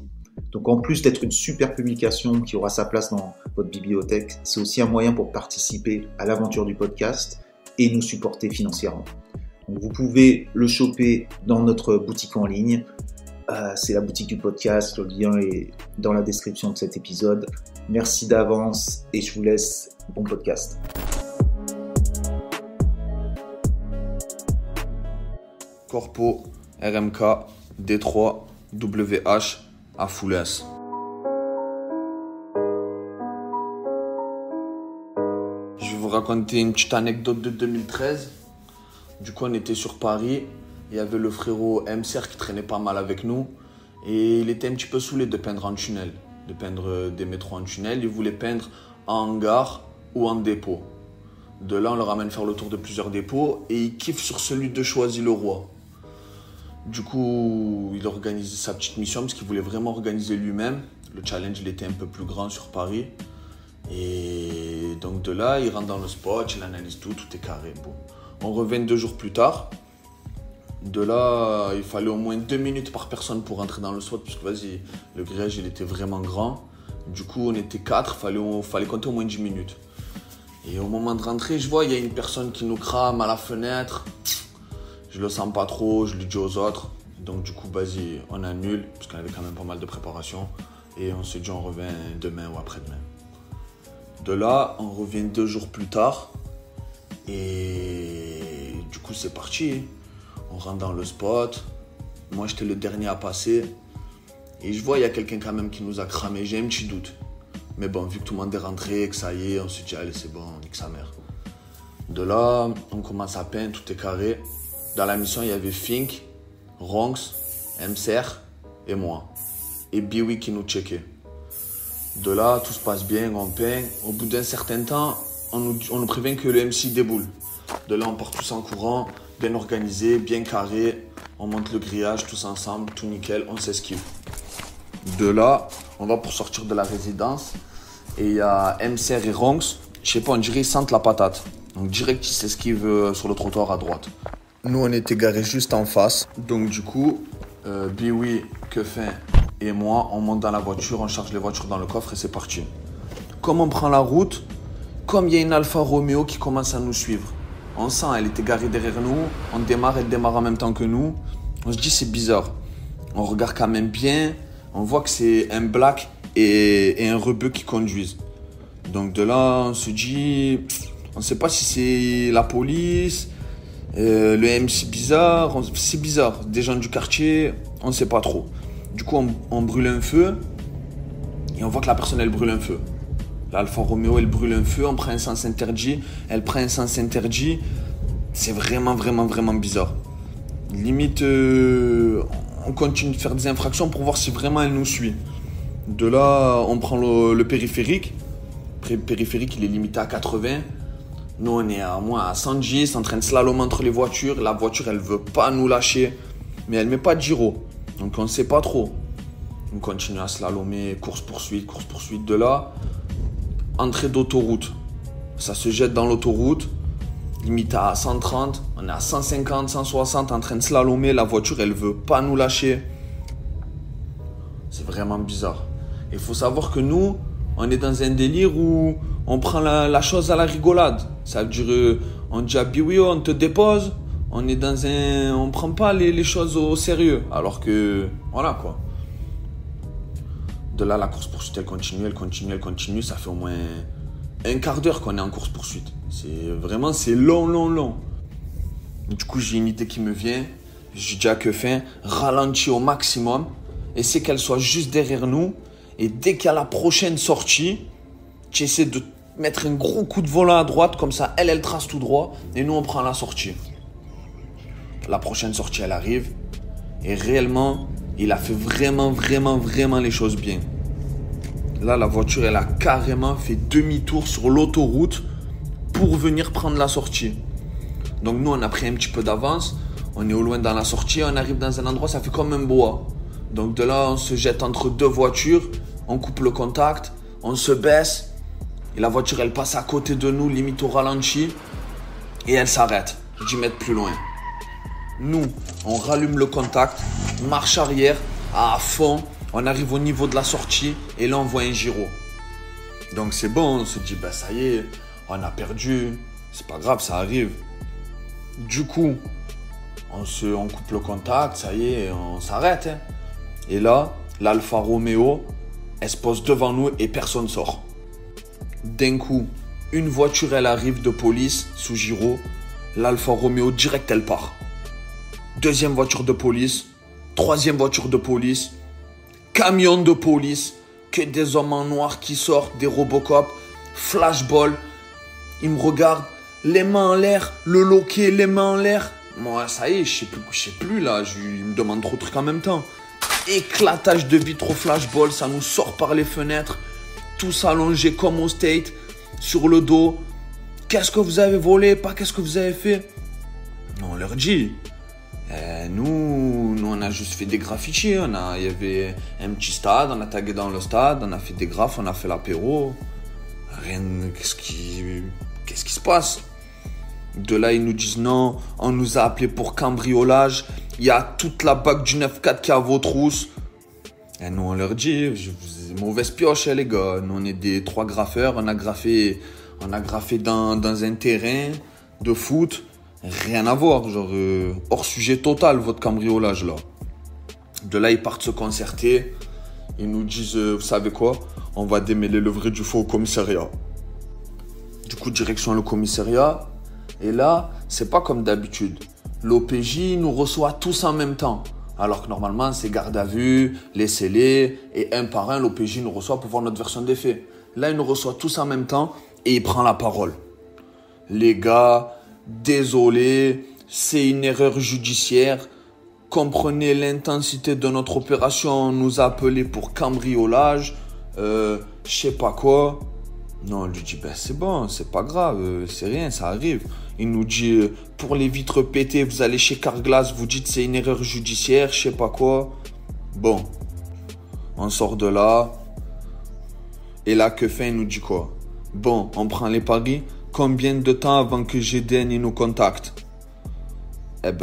Donc en plus d'être une super publication qui aura sa place dans votre bibliothèque, c'est aussi un moyen pour participer à l'aventure du podcast et nous supporter financièrement. Donc vous pouvez le choper dans notre boutique en ligne. C'est la boutique du podcast, le lien est dans la description de cet épisode. Merci d'avance et je vous laisse bon podcast. Corpo, RMK, D3, WH, à full S. Je vais vous raconter une petite anecdote de 2013. Du coup, on était sur Paris. Il y avait le frérot MCR qui traînait pas mal avec nous. Et il était un petit peu saoulé de peindre en tunnel, de peindre des métros en tunnel. Il voulait peindre en hangar ou en dépôt. De là, on le ramène faire le tour de plusieurs dépôts et il kiffe sur celui de Choisy-le-Roi. Du coup, il organise sa petite mission parce qu'il voulait vraiment organiser lui-même. Le challenge, il était un peu plus grand sur Paris. Et donc de là, il rentre dans le spot, il analyse tout est carré. Bon. On revient 2 jours plus tard. De là, il fallait au moins 2 minutes par personne pour rentrer dans le spot parce que vas-y, le grillage, il était vraiment grand. Du coup, on était 4, fallait compter au moins 10 minutes. Et au moment de rentrer, je vois, il y a une personne qui nous crame à la fenêtre. Je le sens pas trop, je le dis aux autres. Donc du coup, vas-y, on annule, parce qu'on avait quand même pas mal de préparation. Et on se dit, on revient demain ou après-demain. De là, on revient 2 jours plus tard. Et du coup, c'est parti. On rentre dans le spot. Moi, j'étais le dernier à passer. Et je vois, il y a quelqu'un quand même qui nous a cramé. J'ai un petit doute. Mais bon, vu que tout le monde est rentré, que ça y est, on se dit, allez, c'est bon, on nique sa mère. De là, on commence à peindre, tout est carré. Dans la mission, il y avait Fink, Ronks, MCR et moi. Et Biwi qui nous checkait. De là, tout se passe bien, on peint. Au bout d'un certain temps, on nous prévient que le MC déboule. De là, on part tous en courant, bien organisé, bien carré. On monte le grillage tous ensemble, tout nickel, on s'esquive. De là, on va pour sortir de la résidence. Et il y a MCR et Ronks. Je sais pas, on dirait ils sentent la patate. Donc direct, ils s'esquivent sur le trottoir à droite. Nous, on était garés juste en face. Donc, du coup, Biwi, Quefin et moi, on monte dans la voiture, on charge les voitures dans le coffre et c'est parti. Comme on prend la route, comme il y a une Alfa Romeo qui commence à nous suivre. On sent, elle était garée derrière nous. On démarre, elle démarre en même temps que nous. On se dit, c'est bizarre. On regarde quand même bien. On voit que c'est un black et un rebeu qui conduisent. Donc, de là, on se dit, On ne sait pas si c'est la police, le MC bizarre. C'est bizarre. Des gens du quartier, on ne sait pas trop. Du coup, on brûle un feu et on voit que la personne, elle brûle un feu. L'Alfa Romeo, elle brûle un feu, on prend un sens interdit, elle prend un sens interdit. C'est vraiment, vraiment, vraiment bizarre. Limite, on continue de faire des infractions pour voir si vraiment elle nous suit. De là, on prend le périphérique. Le périphérique, il est limité à 80. Nous, on est à moins à 110, en train de slalom entre les voitures. La voiture, elle veut pas nous lâcher, mais elle met pas de gyro. Donc, on ne sait pas trop. On continue à slalomer, course-poursuite. De là, entrée d'autoroute. Ça se jette dans l'autoroute. Limite à 130, on est à 150, 160 en train de slalomer. La voiture, elle veut pas nous lâcher. C'est vraiment bizarre. Il faut savoir que nous, on est dans un délire où on prend la chose à la rigolade. Ça veut dire, on dit à Biwi, on te dépose. On prend pas les choses au sérieux. Alors que, voilà quoi. De là, la course-poursuite, elle continue. Ça fait au moins un quart d'heure qu'on est en course-poursuite. C'est long. Du coup, j'ai une idée qui me vient. Je dis à Quefin, ralentis au maximum. Essaie qu'elle soit juste derrière nous. Et dès qu'il y a la prochaine sortie, tu essaies de mettre un gros coup de volant à droite. Comme ça, elle trace tout droit. Et nous, on prend la sortie. La prochaine sortie, elle arrive. Et réellement, il a fait vraiment les choses bien. Là, la voiture, elle a carrément fait demi-tour sur l'autoroute pour venir prendre la sortie. Donc nous, on a pris un petit peu d'avance. On est au loin dans la sortie. On arrive dans un endroit, ça fait comme un bois. Donc de là, on se jette entre deux voitures. On coupe le contact. On se baisse. Et la voiture, elle passe à côté de nous, limite au ralenti. Et elle s'arrête 10 mètres plus loin. Nous, on rallume le contact. Marche arrière à fond. On arrive au niveau de la sortie. Et là, on voit un gyro. Donc c'est bon. On se dit, ça y est. On a perdu, c'est pas grave, ça arrive. Du coup, on coupe le contact, ça y est, on s'arrête. Hein. Et là, l'Alfa Romeo, elle se pose devant nous et personne sort. D'un coup, une voiture, elle arrive de police sous gyro. L'Alfa Romeo, direct, elle part. Deuxième voiture de police, troisième voiture de police, camion de police, que des hommes en noir qui sortent, des Robocop, flashball. Il me regarde, les mains en l'air, le loquet, les mains en l'air. Moi, ça y est, je sais plus là, il me demande trop de trucs en même temps. Éclatage de vitre au flashball, ça nous sort par les fenêtres. Tous allongés comme au State, sur le dos. Qu'est-ce que vous avez volé, pas qu'est-ce que vous avez fait? On leur dit. Nous, on a juste fait des graffitis. Il y avait un petit stade, on a tagué dans le stade, on a fait des graphes, on a fait l'apéro. Rien, qu'est-ce qui se passe? De là, ils nous disent non, on nous a appelés pour cambriolage. Il y a toute la bague du 9-4 qui est à vos trousses. Et nous, on leur dit, mauvaise pioche, les gars. Nous, on est des 3 graffeurs. On a graffé dans un terrain de foot. Rien à voir. Genre, hors sujet total, votre cambriolage, là. De là, ils partent se concerter. Ils nous disent, vous savez quoi? On va démêler le vrai du faux au commissariat. Du coup, direction le commissariat. Et là, c'est pas comme d'habitude. L'OPJ nous reçoit tous en même temps. Alors que normalement, c'est garde à vue, les scellés, et un par un, l'OPJ nous reçoit pour voir notre version des faits. Là, il nous reçoit tous en même temps et il prend la parole. Les gars, désolé, c'est une erreur judiciaire. Comprenez l'intensité de notre opération. On nous a appelés pour cambriolage, je sais pas quoi. Non, on lui dit, c'est bon, c'est pas grave, c'est rien, ça arrive. Il nous dit, pour les vitres pétées, vous allez chez Carglass, vous dites c'est une erreur judiciaire, je sais pas quoi. Bon, on sort de là. Et là, Quefin, il nous dit quoi? Bon, on prend les paris. Combien de temps avant que GDN il nous contacte?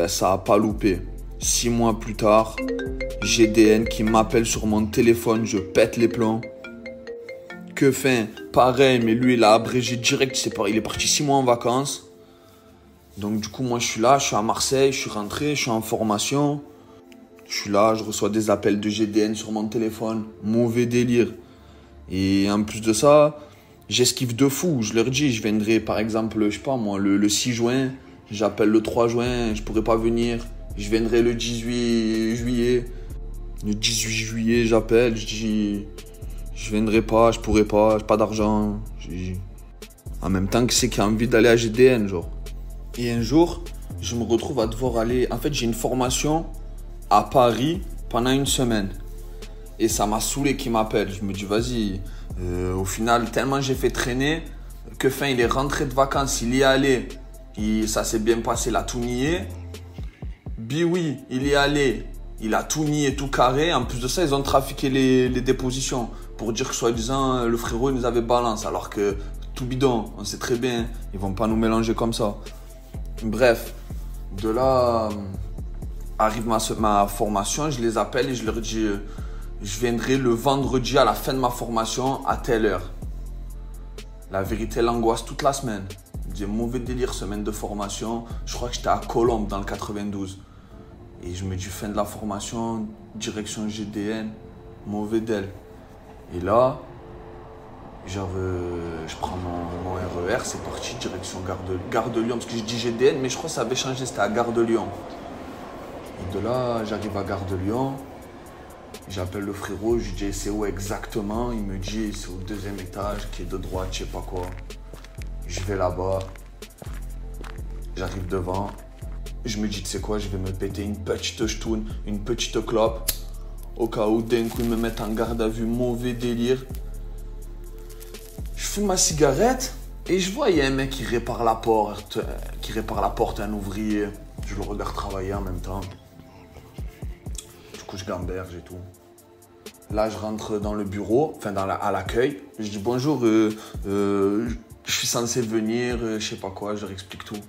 Ça a pas loupé. 6 mois plus tard, GDN qui m'appelle sur mon téléphone, je pète les plombs. Quefin, pareil, mais lui, il a abrégé direct, il est parti 6 mois en vacances. Donc du coup, moi, je suis là, je suis à Marseille, je suis rentré, je suis en formation. Je suis là, je reçois des appels de GDN sur mon téléphone. Mauvais délire. Et en plus de ça, j'esquive de fou. Je leur dis, je viendrai par exemple, je sais pas moi, le 6 juin, j'appelle le 3 juin, je pourrais pas venir. Je viendrai le 18 juillet. Le 18 juillet, j'appelle, je dis, je viendrai pas, je pourrais pas, j'ai pas d'argent. En même temps, qui c'est qui a envie d'aller à GDN, genre. Et un jour, je me retrouve à devoir aller... En fait, j'ai une formation à Paris pendant une semaine. Et ça m'a saoulé qu'il m'appelle. Je me dis, vas-y. Au final, tellement j'ai fait traîner que fin, il est rentré de vacances, il y est allé. Ça s'est bien passé, il a tout nié. Oui, il y est allé. Il a tout nié, tout carré. En plus de ça, ils ont trafiqué les dépositions pour dire que soi-disant, le frérot il nous avait balance. Alors que tout bidon, on sait très bien, ils vont pas nous mélanger comme ça. Bref, de là arrive ma formation, je les appelle et je leur dis je viendrai le vendredi à la fin de ma formation à telle heure. La vérité, l'angoisse toute la semaine. Je me dis mauvais délire, semaine de formation. Je crois que j'étais à Colombes dans le 92. Et je me dis fin de la formation, direction GDN, mauvais dél. Et là, genre, je prends mon RER, c'est parti, direction Gare de Lyon, parce que je dis GDN, mais je crois que ça avait changé, c'était à Gare de Lyon. Et de là, j'arrive à Gare de Lyon, j'appelle le frérot, je lui dis c'est où exactement, il me dit c'est au 2e étage, qui est de droite, je sais pas quoi. Je vais là-bas, j'arrive devant, je me dis tu sais quoi, je vais me péter une petite ch'toune, une petite clope, au cas où d'un coup ils me mettent en garde à vue, mauvais délire. Je fume ma cigarette et je vois il y a un mec qui répare la porte, un ouvrier. Je le regarde travailler en même temps. Du coup je gamberge et tout. Là je rentre dans le bureau, enfin à l'accueil. Je dis bonjour, je suis censé venir, je sais pas quoi, je leur explique tout.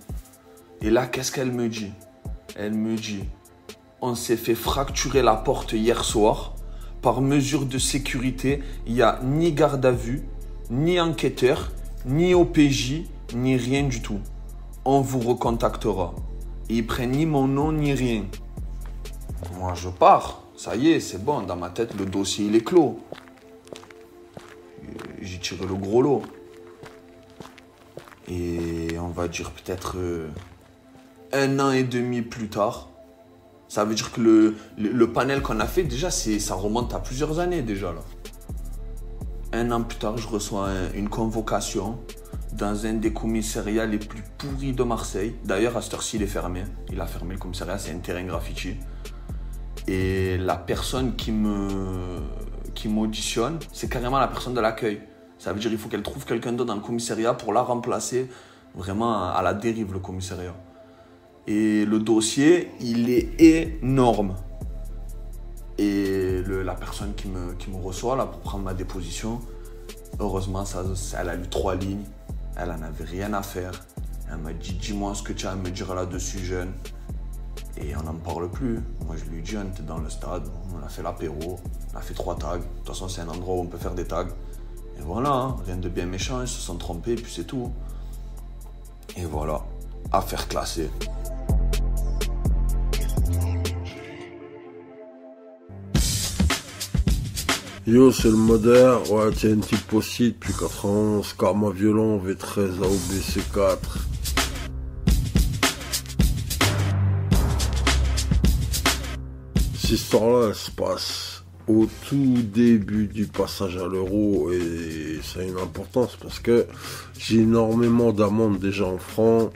Et là qu'est-ce qu'elle me dit? Elle me dit on s'est fait fracturer la porte hier soir. Par mesure de sécurité, il n'y a ni garde à vue, ni enquêteur, ni OPJ, ni rien du tout. On vous recontactera. Et ils prennent ni mon nom, ni rien. Moi, je pars. Ça y est, c'est bon. Dans ma tête, le dossier, il est clos. J'ai tiré le gros lot. Et on va dire peut-être 1 an et demi plus tard, ça veut dire que le panel qu'on a fait, déjà, ça remonte à plusieurs années déjà là. 1 an plus tard, je reçois une convocation dans un des commissariats les plus pourris de Marseille. D'ailleurs, à cette heure-ci, il est fermé. Il a fermé le commissariat, c'est un terrain graffiti. Et la personne qui m'auditionne, c'est carrément la personne de l'accueil. Ça veut dire qu'il faut qu'elle trouve quelqu'un d'autre dans le commissariat pour la remplacer. Vraiment à la dérive, le commissariat. Et le dossier, il est énorme. Et la personne qui me reçoit là pour prendre ma déposition, heureusement, elle a lu 3 lignes. Elle en avait rien à faire. Elle m'a dit, dis-moi ce que tu as à me dire là-dessus, jeune. Et on n'en parle plus. Moi, je lui ai dit, on était dans le stade, on a fait l'apéro, on a fait 3 tags. De toute façon, c'est un endroit où on peut faire des tags. Et voilà, hein, rien de bien méchant, ils se sont trompés, et puis c'est tout. Et voilà, affaire classée. Yo, c'est le modère, ouais, tiens, une petite post-it, depuis 91, Karma Violent, V13, AOBC4. Cette histoire-là, elle se passe au tout début du passage à l'euro, et ça a une importance parce que j'ai énormément d'amendes déjà en francs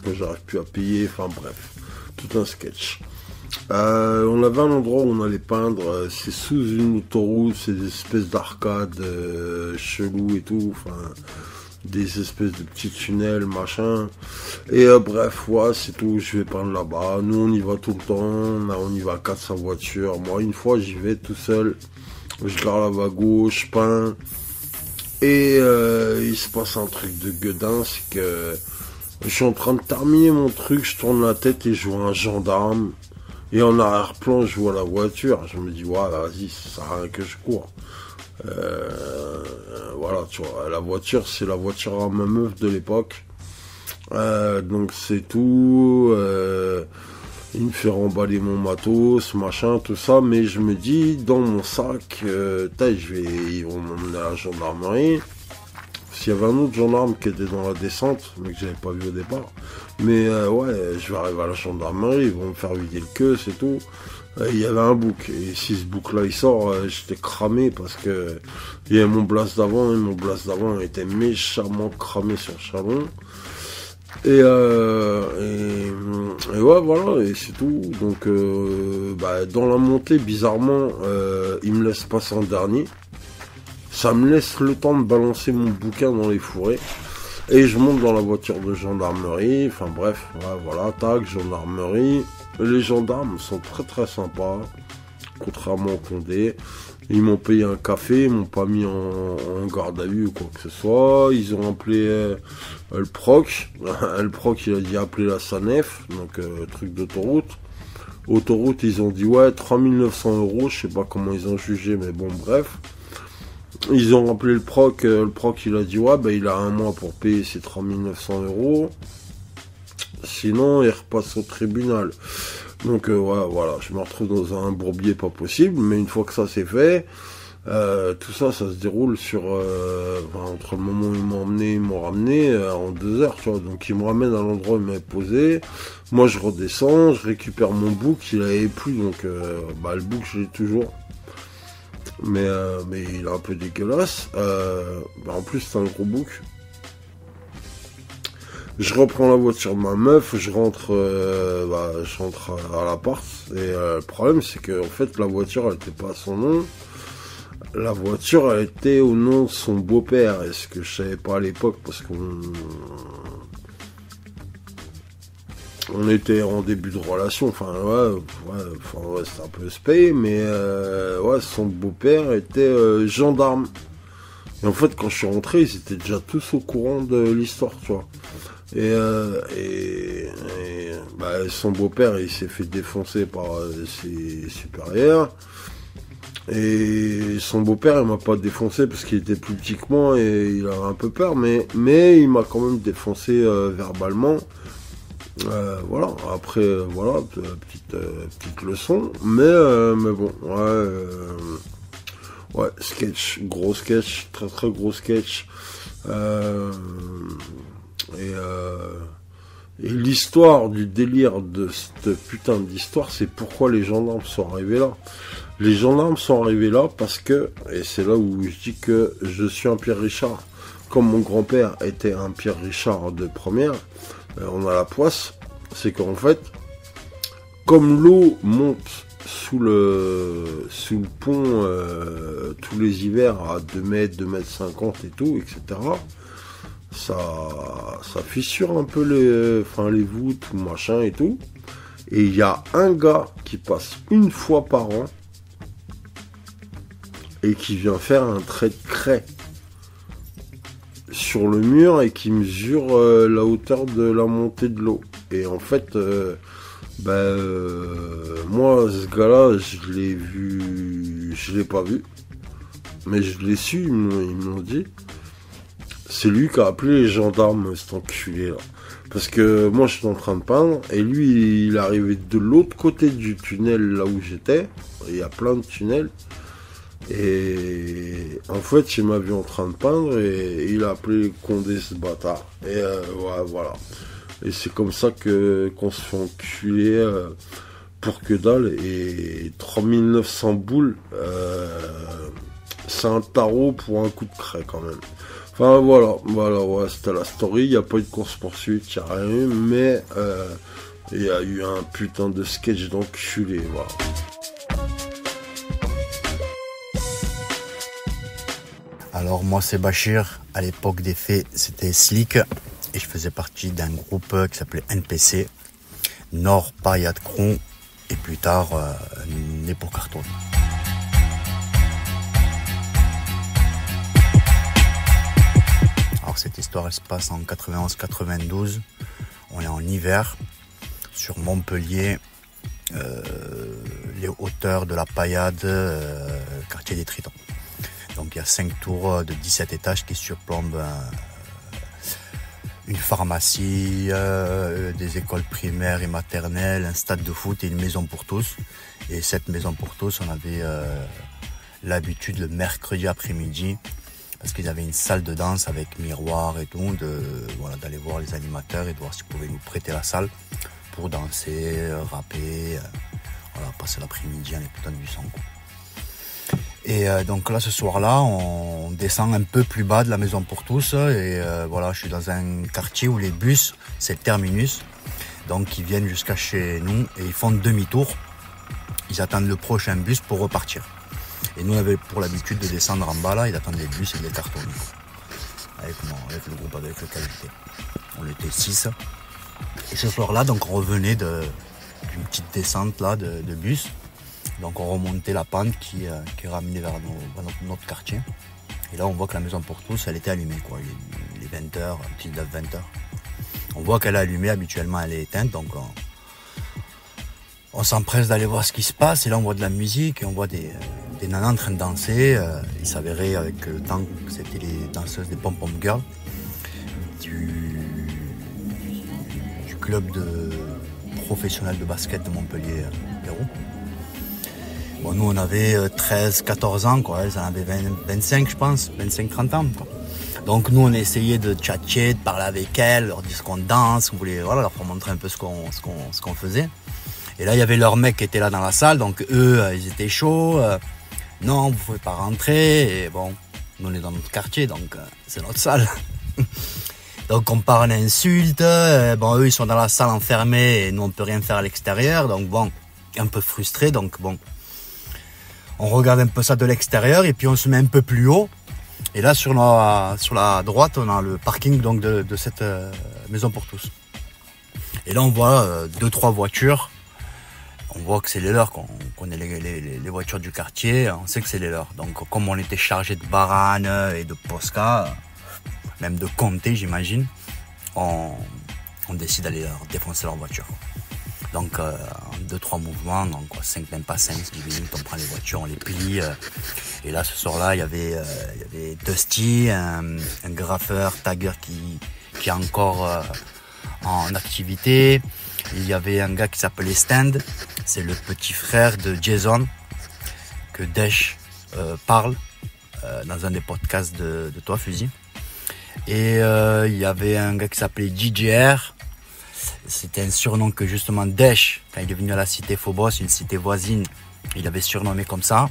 que j'arrive plus à payer, enfin bref, tout un sketch. On avait un endroit où on allait peindre, c'est sous une autoroute, c'est des espèces d'arcades chelous et tout, enfin des espèces de petits tunnels, machin. Et bref, ouais, c'est tout, je vais peindre là-bas. Nous on y va tout le temps, on y va à 400 voitures. Moi une fois j'y vais tout seul, je garde là-bas à gauche, je peins. Et il se passe un truc de gueudin, c'est que je suis en train de terminer mon truc, je tourne la tête et je vois un gendarme. Et en arrière-plan, je vois la voiture. Je me dis, ouais, vas-y, ça sert à rien que je cours. Voilà, tu vois, la voiture, c'est la voiture à ma meuf de l'époque. Donc c'est tout. Il me fait remballer mon matos, machin, tout ça. Mais je me dis, dans mon sac, ils vont m'emmener à la gendarmerie. qu'il y avait un autre gendarme qui était dans la descente, mais que j'avais pas vu au départ. Mais ouais, je vais arriver à la gendarmerie, ils vont me faire vider le queue, c'est tout. Il y avait un bouc, et si ce bouc-là il sort, j'étais cramé parce que il y avait mon blast d'avant, et mon blast d'avant était méchamment cramé sur le chalon. Et ouais, voilà, et c'est tout. Donc, dans la montée, bizarrement, il me laisse passer en dernier. Ça me laisse le temps de balancer mon bouquin dans les fourrés. Et je monte dans la voiture de gendarmerie. Enfin bref, ouais, voilà, tac, gendarmerie. Les gendarmes sont très très sympas, contrairement au Condé. Ils m'ont payé un café, ils m'ont pas mis en garde à vue ou quoi que ce soit. Ils ont appelé le proc. Le proc, il a dit appeler la SANEF, donc truc d'autoroute. Autoroute, ils ont dit ouais, 3900 €, je sais pas comment ils ont jugé, mais bon, bref. Ils ont appelé le proc il a dit ouais, il a un mois pour payer ses 3900 €. Sinon, il repasse au tribunal. Donc ouais, voilà, je me retrouve dans un bourbier pas possible, mais une fois que ça c'est fait, tout ça se déroule sur entre le moment où ils m'ont ramené en 2 heures, tu vois. Donc ils me ramènent à l'endroit où ils m'avaient posé. Moi je redescends, je récupère mon bouc, il avait plus, donc le bouc je l'ai toujours. Mais il est un peu dégueulasse. En plus c'est un gros bouc. Je reprends la voiture de ma meuf, je rentre à l'appart, et le problème c'est que en fait la voiture elle était pas à son nom, la voiture elle était au nom de son beau-père, et ce que je savais pas à l'époque parce qu'on était en début de relation, c'était un peu spé, mais son beau-père était gendarme. Et en fait quand je suis rentré, ils étaient déjà tous au courant de l'histoire, tu vois. Et son beau-père il s'est fait défoncer par ses supérieurs, et son beau-père il m'a pas défoncé parce qu'il était plus petit que moi et il avait un peu peur, mais il m'a quand même défoncé verbalement. Voilà, après voilà, petite leçon, mais bon, ouais, sketch, gros sketch, très très gros sketch. Et l'histoire du délire de cette putain d'histoire, c'est pourquoi les gendarmes sont arrivés là. Les gendarmes sont arrivés là parce que, et c'est là où je dis que je suis un Pierre Richard, comme mon grand-père était un Pierre Richard de première, on a la poisse, c'est qu'en fait, comme l'eau monte sous le pont tous les hivers à 2 mètres, 2 mètres 50 et tout, etc., ça fissure un peu les voûtes, machin et tout. Et il y a un gars qui passe une fois par an et qui vient faire un trait de craie sur le mur et qui mesure la hauteur de la montée de l'eau. Et en fait, moi, ce gars-là, je l'ai vu, je l'ai pas vu, mais je l'ai su, ils me l'ont dit. C'est lui qui a appelé les gendarmes, cet enculé là. Parce que moi je suis en train de peindre, et lui il est arrivé de l'autre côté du tunnel là où j'étais. Il y a plein de tunnels. Et en fait il m'a vu en train de peindre et il a appelé Condé, ce bâtard. Et voilà. Et c'est comme ça qu'on se fait enculer pour que dalle. Et 3900 boules, c'est un tarot pour un coup de craie quand même. Enfin voilà, ouais, c'était la story, il n'y a pas eu de course-poursuite, il n'y a rien eu, mais il y a eu un putain de sketch d'enculé, voilà. Alors moi c'est Bachir, à l'époque des faits c'était Slick, et je faisais partie d'un groupe qui s'appelait NPC, Nord Pariat Cron, et plus tard Né pour Carton. Alors cette histoire elle se passe en 91-92, on est en hiver sur Montpellier, les hauteurs de la Paillade, quartier des Tritons. Donc il y a 5 tours de 17 étages qui surplombent une pharmacie, des écoles primaires et maternelles, un stade de foot et une maison pour tous. Et cette maison pour tous, on avait l'habitude le mercredi après-midi, parce qu'ils avaient une salle de danse avec miroir et tout, d'aller voir les animateurs et de voir s'ils pouvaient nous prêter la salle pour danser, rapper, passer l'après-midi en écoutant du son, quoi. Et donc là, ce soir-là, on descend un peu plus bas de la Maison pour tous. Et je suis dans un quartier où les bus, c'est le terminus. Donc ils viennent jusqu'à chez nous et ils font demi-tour. Ils attendent le prochain bus pour repartir. Et nous, on avait pour l'habitude de descendre en bas là, ils attendent les bus et les cartons. Avec le groupe avec lequel j'étais. On était 6. Et ce soir-là, donc on revenait d'une petite descente là de bus. Donc on remontait la pente qui ramenait vers notre quartier. Et là on voit que la Maison pour tous, elle était allumée, quoi. Il est 20h, 19-20h. On voit qu'elle est allumée, habituellement elle est éteinte, donc on s'empresse d'aller voir ce qui se passe. Et là on voit de la musique et on voit des nanas en train de danser. Il s'avérait avec le temps que c'était les danseuses des Pom Pom Girls du club professionnel de basket de Montpellier, Hérault. Bon, nous, on avait 13-14 ans, quoi. Elles en avaient 25, je pense, 25-30 ans, quoi. Donc, nous, on essayait de tchatcher, de parler avec elles, leur dire ce qu'on danse, on voulait, leur montrer un peu ce qu'on faisait. Et là, il y avait leurs mecs qui étaient là dans la salle, donc eux, ils étaient chauds. Non, vous pouvez pas rentrer. Et bon, nous, on est dans notre quartier, donc c'est notre salle. Donc, on parle d'insultes. Eux, ils sont dans la salle enfermés et nous, on peut rien faire à l'extérieur. Donc, bon, un peu frustré, donc bon. On regarde un peu ça de l'extérieur et puis on se met un peu plus haut. Et là, sur la droite, on a le parking donc de cette Maison pour tous. Et là, on voit 2-3 voitures. On voit que c'est les leurs. On connaît les voitures du quartier. On sait que c'est les leurs. Donc, comme on était chargé de baranes et de posca, même de comté, j'imagine, on décide d'aller leur défoncer leur voiture. Donc, en 2-3 mouvements, donc 5, même pas 5 minutes, on prend les voitures, on les plie. Et là, ce soir-là, il y avait Dusty, un graffeur, tagger qui est encore en activité. Il y avait un gars qui s'appelait Stand, c'est le petit frère de Jason, que Desh parle dans un des podcasts de Toi Fusil. Et il y avait un gars qui s'appelait DJR. C'était un surnom que justement Desh, quand il est venu à la cité Phobos, une cité voisine, il avait surnommé comme ça.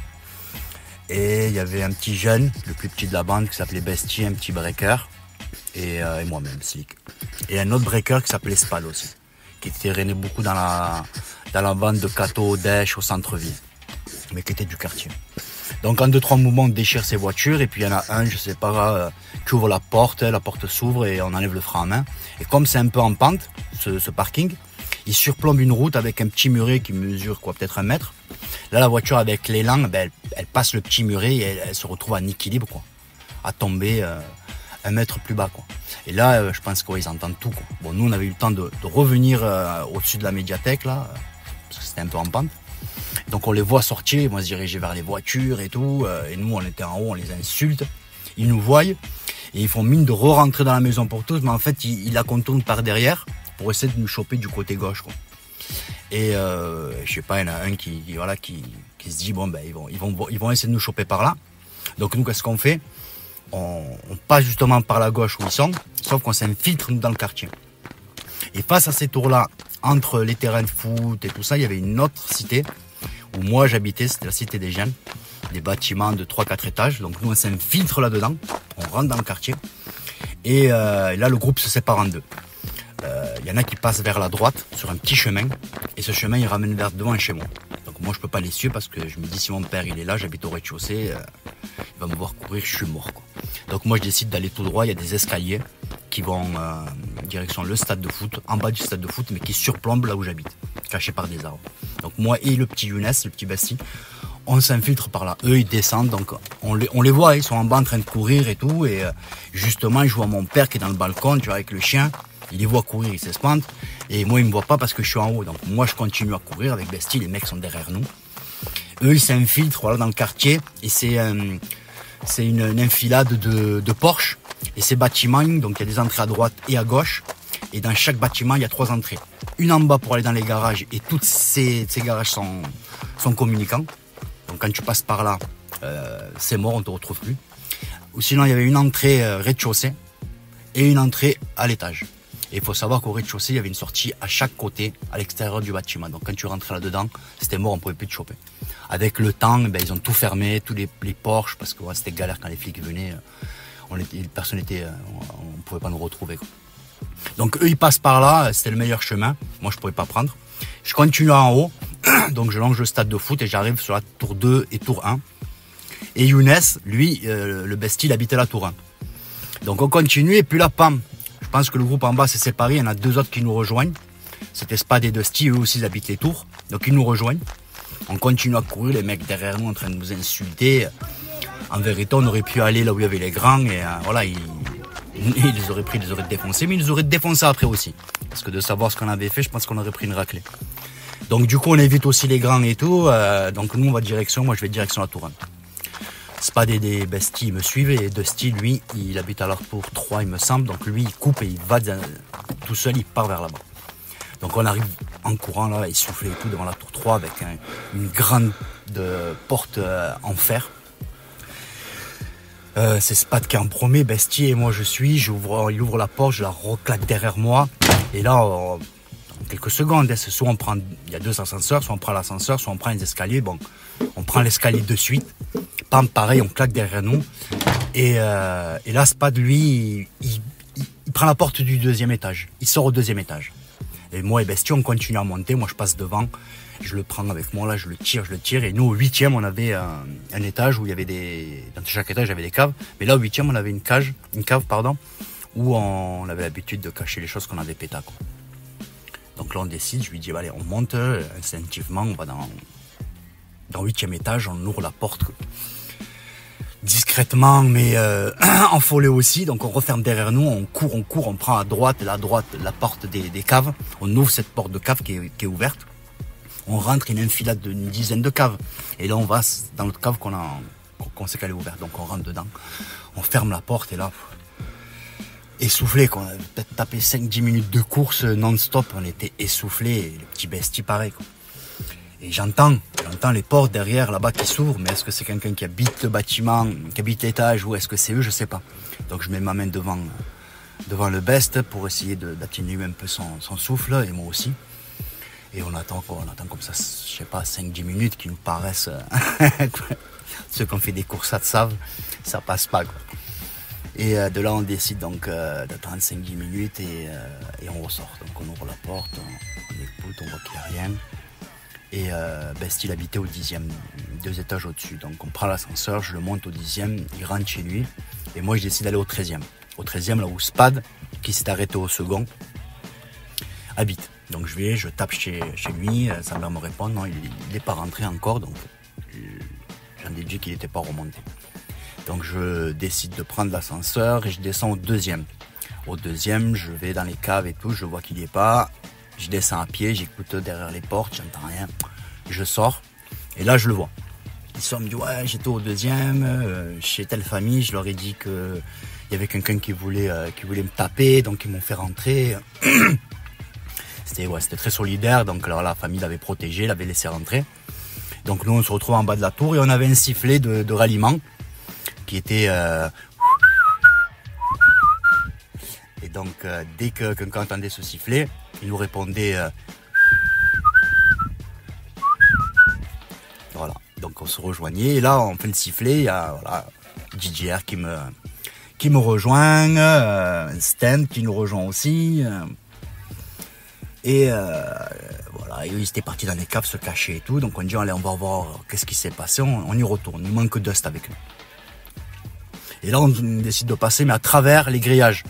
Et il y avait un petit jeune, le plus petit de la bande, qui s'appelait Bestie, un petit breaker. Et moi-même, Slick. Et un autre breaker qui s'appelait Spal aussi, qui traînait beaucoup dans la bande de Kato, Desh, au centre-ville, mais qui était du quartier. Donc en 2-3 mouvements, on déchire ses voitures et puis il y en a un, je sais pas, qui ouvre la porte s'ouvre et on enlève le frein à main. Et comme c'est un peu en pente, ce parking, il surplombe une route avec un petit muret qui mesure peut-être 1 mètre. Là, la voiture avec l'élan, elle passe le petit muret et elle se retrouve en équilibre, quoi, à tomber 1 mètre plus bas, quoi. Et là, je pense qu'ils entendent tout, quoi. Bon, nous, on avait eu le temps de revenir au-dessus de la médiathèque, là, parce que c'était un peu en pente. Donc on les voit sortir, ils vont se diriger vers les voitures et tout, et nous on était en haut, on les insulte, ils nous voient, et ils font mine de re-rentrer dans la Maison pour tous, mais en fait ils la contournent par derrière pour essayer de nous choper du côté gauche, quoi. Et je sais pas, il y en a un qui se dit ils vont essayer de nous choper par là. Donc nous, qu'est-ce qu'on fait? On passe justement par la gauche où ils sont, sauf qu'on s'infiltre dans le quartier. Et face à ces tours-là, entre les terrains de foot et tout ça, il y avait une autre cité où moi j'habitais, c'était la cité des Jeunes, des bâtiments de 3-4 étages. Donc nous on s'infiltre là-dedans, on rentre dans le quartier et là le groupe se sépare en deux. Il y en a qui passent vers la droite sur un petit chemin et ce chemin il ramène vers devant chez moi. Donc moi je peux pas les suivre parce que je me dis si mon père il est là, j'habite au rez-de-chaussée, il va me voir courir, je suis mort, quoi. Donc moi je décide d'aller tout droit, il y a des escaliers qui vont direction le stade de foot, en bas du stade de foot, mais qui surplombent là où j'habite, caché par des arbres. Donc moi et le petit Younes, le petit Bestie, on s'infiltre par là. Eux ils descendent, donc on les voit, ils sont en bas en train de courir et tout, et justement je vois mon père qui est dans le balcon, tu vois, avec le chien, il les voit courir, il s'espante, et moi il me voit pas parce que je suis en haut, donc moi je continue à courir avec Bestie, les mecs sont derrière nous. Eux ils s'infiltrent dans le quartier, et c'est une enfilade de Porsche. Et ces bâtiments, donc il y a des entrées à droite et à gauche. Et dans chaque bâtiment, il y a 3 entrées. Une en bas pour aller dans les garages. Et toutes ces garages sont communicants. Donc quand tu passes par là, c'est mort, on ne te retrouve plus. ou sinon il y avait une entrée rez-de-chaussée et une entrée à l'étage. Et il faut savoir qu'au rez-de-chaussée, il y avait une sortie à chaque côté, à l'extérieur du bâtiment. Donc quand tu rentrais là-dedans, c'était mort, on pouvait plus te choper. Avec le temps, ils ont tout fermé, tous les Porsche, parce que c'était galère quand les flics venaient. Personne n'était, on pouvait pas nous retrouver, quoi. Donc eux, ils passent par là, c'était le meilleur chemin. Moi, je pouvais pas prendre. Je continue en haut, donc je longe le stade de foot et j'arrive sur la tour 2 et tour 1. Et Younes, lui, le bestie, il habitait la tour 1. Donc on continue et puis là, pam. Je pense que le groupe en bas s'est séparé. Il y en a 2 autres qui nous rejoignent. C'était Spad et Dusty, eux aussi ils habitent les tours. Donc ils nous rejoignent. On continue à courir, les mecs derrière nous en train de nous insulter. En vérité, on aurait pu aller là où il y avait les grands et voilà, ils les auraient pris, ils les auraient défoncés, mais ils nous auraient défoncé après aussi. Parce que de savoir ce qu'on avait fait, je pense qu'on aurait pris une raclée. Donc du coup, on évite aussi les grands et tout. Donc nous, on va direction, moi je vais direction la tour 1. Spad et des besties me suivent et Dusty, lui, il habite à la tour 3, il me semble. Donc lui, il coupe et il va tout seul, il part vers là-bas. Donc on arrive en courant là, essoufflé et tout devant la tour 3 avec une grande porte en fer. C'est Spad qui en promet, Bestie et moi il ouvre la porte, je la reclaque derrière moi. Et là, en quelques secondes, soit on prend, il y a 2 ascenseurs, soit on prend l'ascenseur, soit on prend les escaliers. Bon, on prend l'escalier de suite. Pam, pareil, on claque derrière nous. Et là, Spad, lui, il prend la porte du 2e étage. Il sort au 2e étage. Et moi et Bestie, on continue à monter. Moi, je passe devant. Je le prends avec moi, là, je le tire. Et nous, au 8e, on avait un étage où il y avait dans chaque étage, il y avait des caves. Mais là, au 8e, on avait une cave, où on avait l'habitude de cacher les choses qu'on avait pétées, quoi. Donc là, on décide, je lui dis, allez, on monte, instinctivement, on va dans le 8e étage, on ouvre la porte, quoi. Discrètement, mais enfolé aussi. Donc on referme derrière nous, on court, on prend à droite, la porte des caves. On ouvre cette porte de cave qui est ouverte. On rentre, une enfilade d'une dizaine de caves. Et là, on va dans l'autre cave qu'on sait qu'elle est ouverte. Donc on rentre dedans, on ferme la porte et là, essoufflé, qu'on avait peut-être tapé 5-10 minutes de course non-stop. On était essoufflé, le petit bestie pareil, quoi. Et j'entends les portes derrière là-bas qui s'ouvrent, mais est-ce que c'est quelqu'un qui habite le bâtiment, qui habite l'étage, ou est-ce que c'est eux, je sais pas. Donc je mets ma main devant le best pour essayer d'atténuer un peu son souffle, et moi aussi. Et on attend comme ça, je sais pas, 5-10 minutes qui nous paraissent, ceux qui ont fait des courses savent, ça passe pas, quoi. Et de là on décide donc d'attendre 5-10 minutes et on ressort. Donc on ouvre la porte, on écoute, on voit qu'il n'y a rien. Et Bestie, il habitait au 10e, 2 étages au-dessus. Donc on prend l'ascenseur, je le monte au 10e, il rentre chez lui. Et moi je décide d'aller au 13e. Au 13e, là où Spad, qui s'est arrêté au second, habite. Donc je tape chez lui, sa mère me répond, non, il n'est pas rentré encore. Donc j'en déduis qu'il n'était pas remonté. Donc je décide de prendre l'ascenseur et je descends au 2e. Au 2e, je vais dans les caves et tout, je vois qu'il n'y est pas. Je descends à pied, j'écoute derrière les portes, j'entends rien. Je sors et là je le vois. Il sort, me dit ouais, j'étais au 2e, chez telle famille, je leur ai dit que il y avait quelqu'un qui voulait me taper, donc ils m'ont fait rentrer. C'était très solidaire, donc alors la famille l'avait protégé, l'avait laissé rentrer. Donc nous on se retrouve en bas de la tour et on avait un sifflet de ralliement qui était et donc dès que quelqu'un entendait ce sifflet, il nous répondait voilà. Donc on se rejoignait et là on fait le sifflet, il y a JJR qui me rejoint, Stan qui nous rejoint aussi. Et voilà, et eux, ils étaient partis dans les caves se cacher et tout. Donc on dit allez, on va voir qu'est-ce qui s'est passé. On y retourne. Il manque Dust avec nous. Et là, on décide de passer, mais à travers les grillages,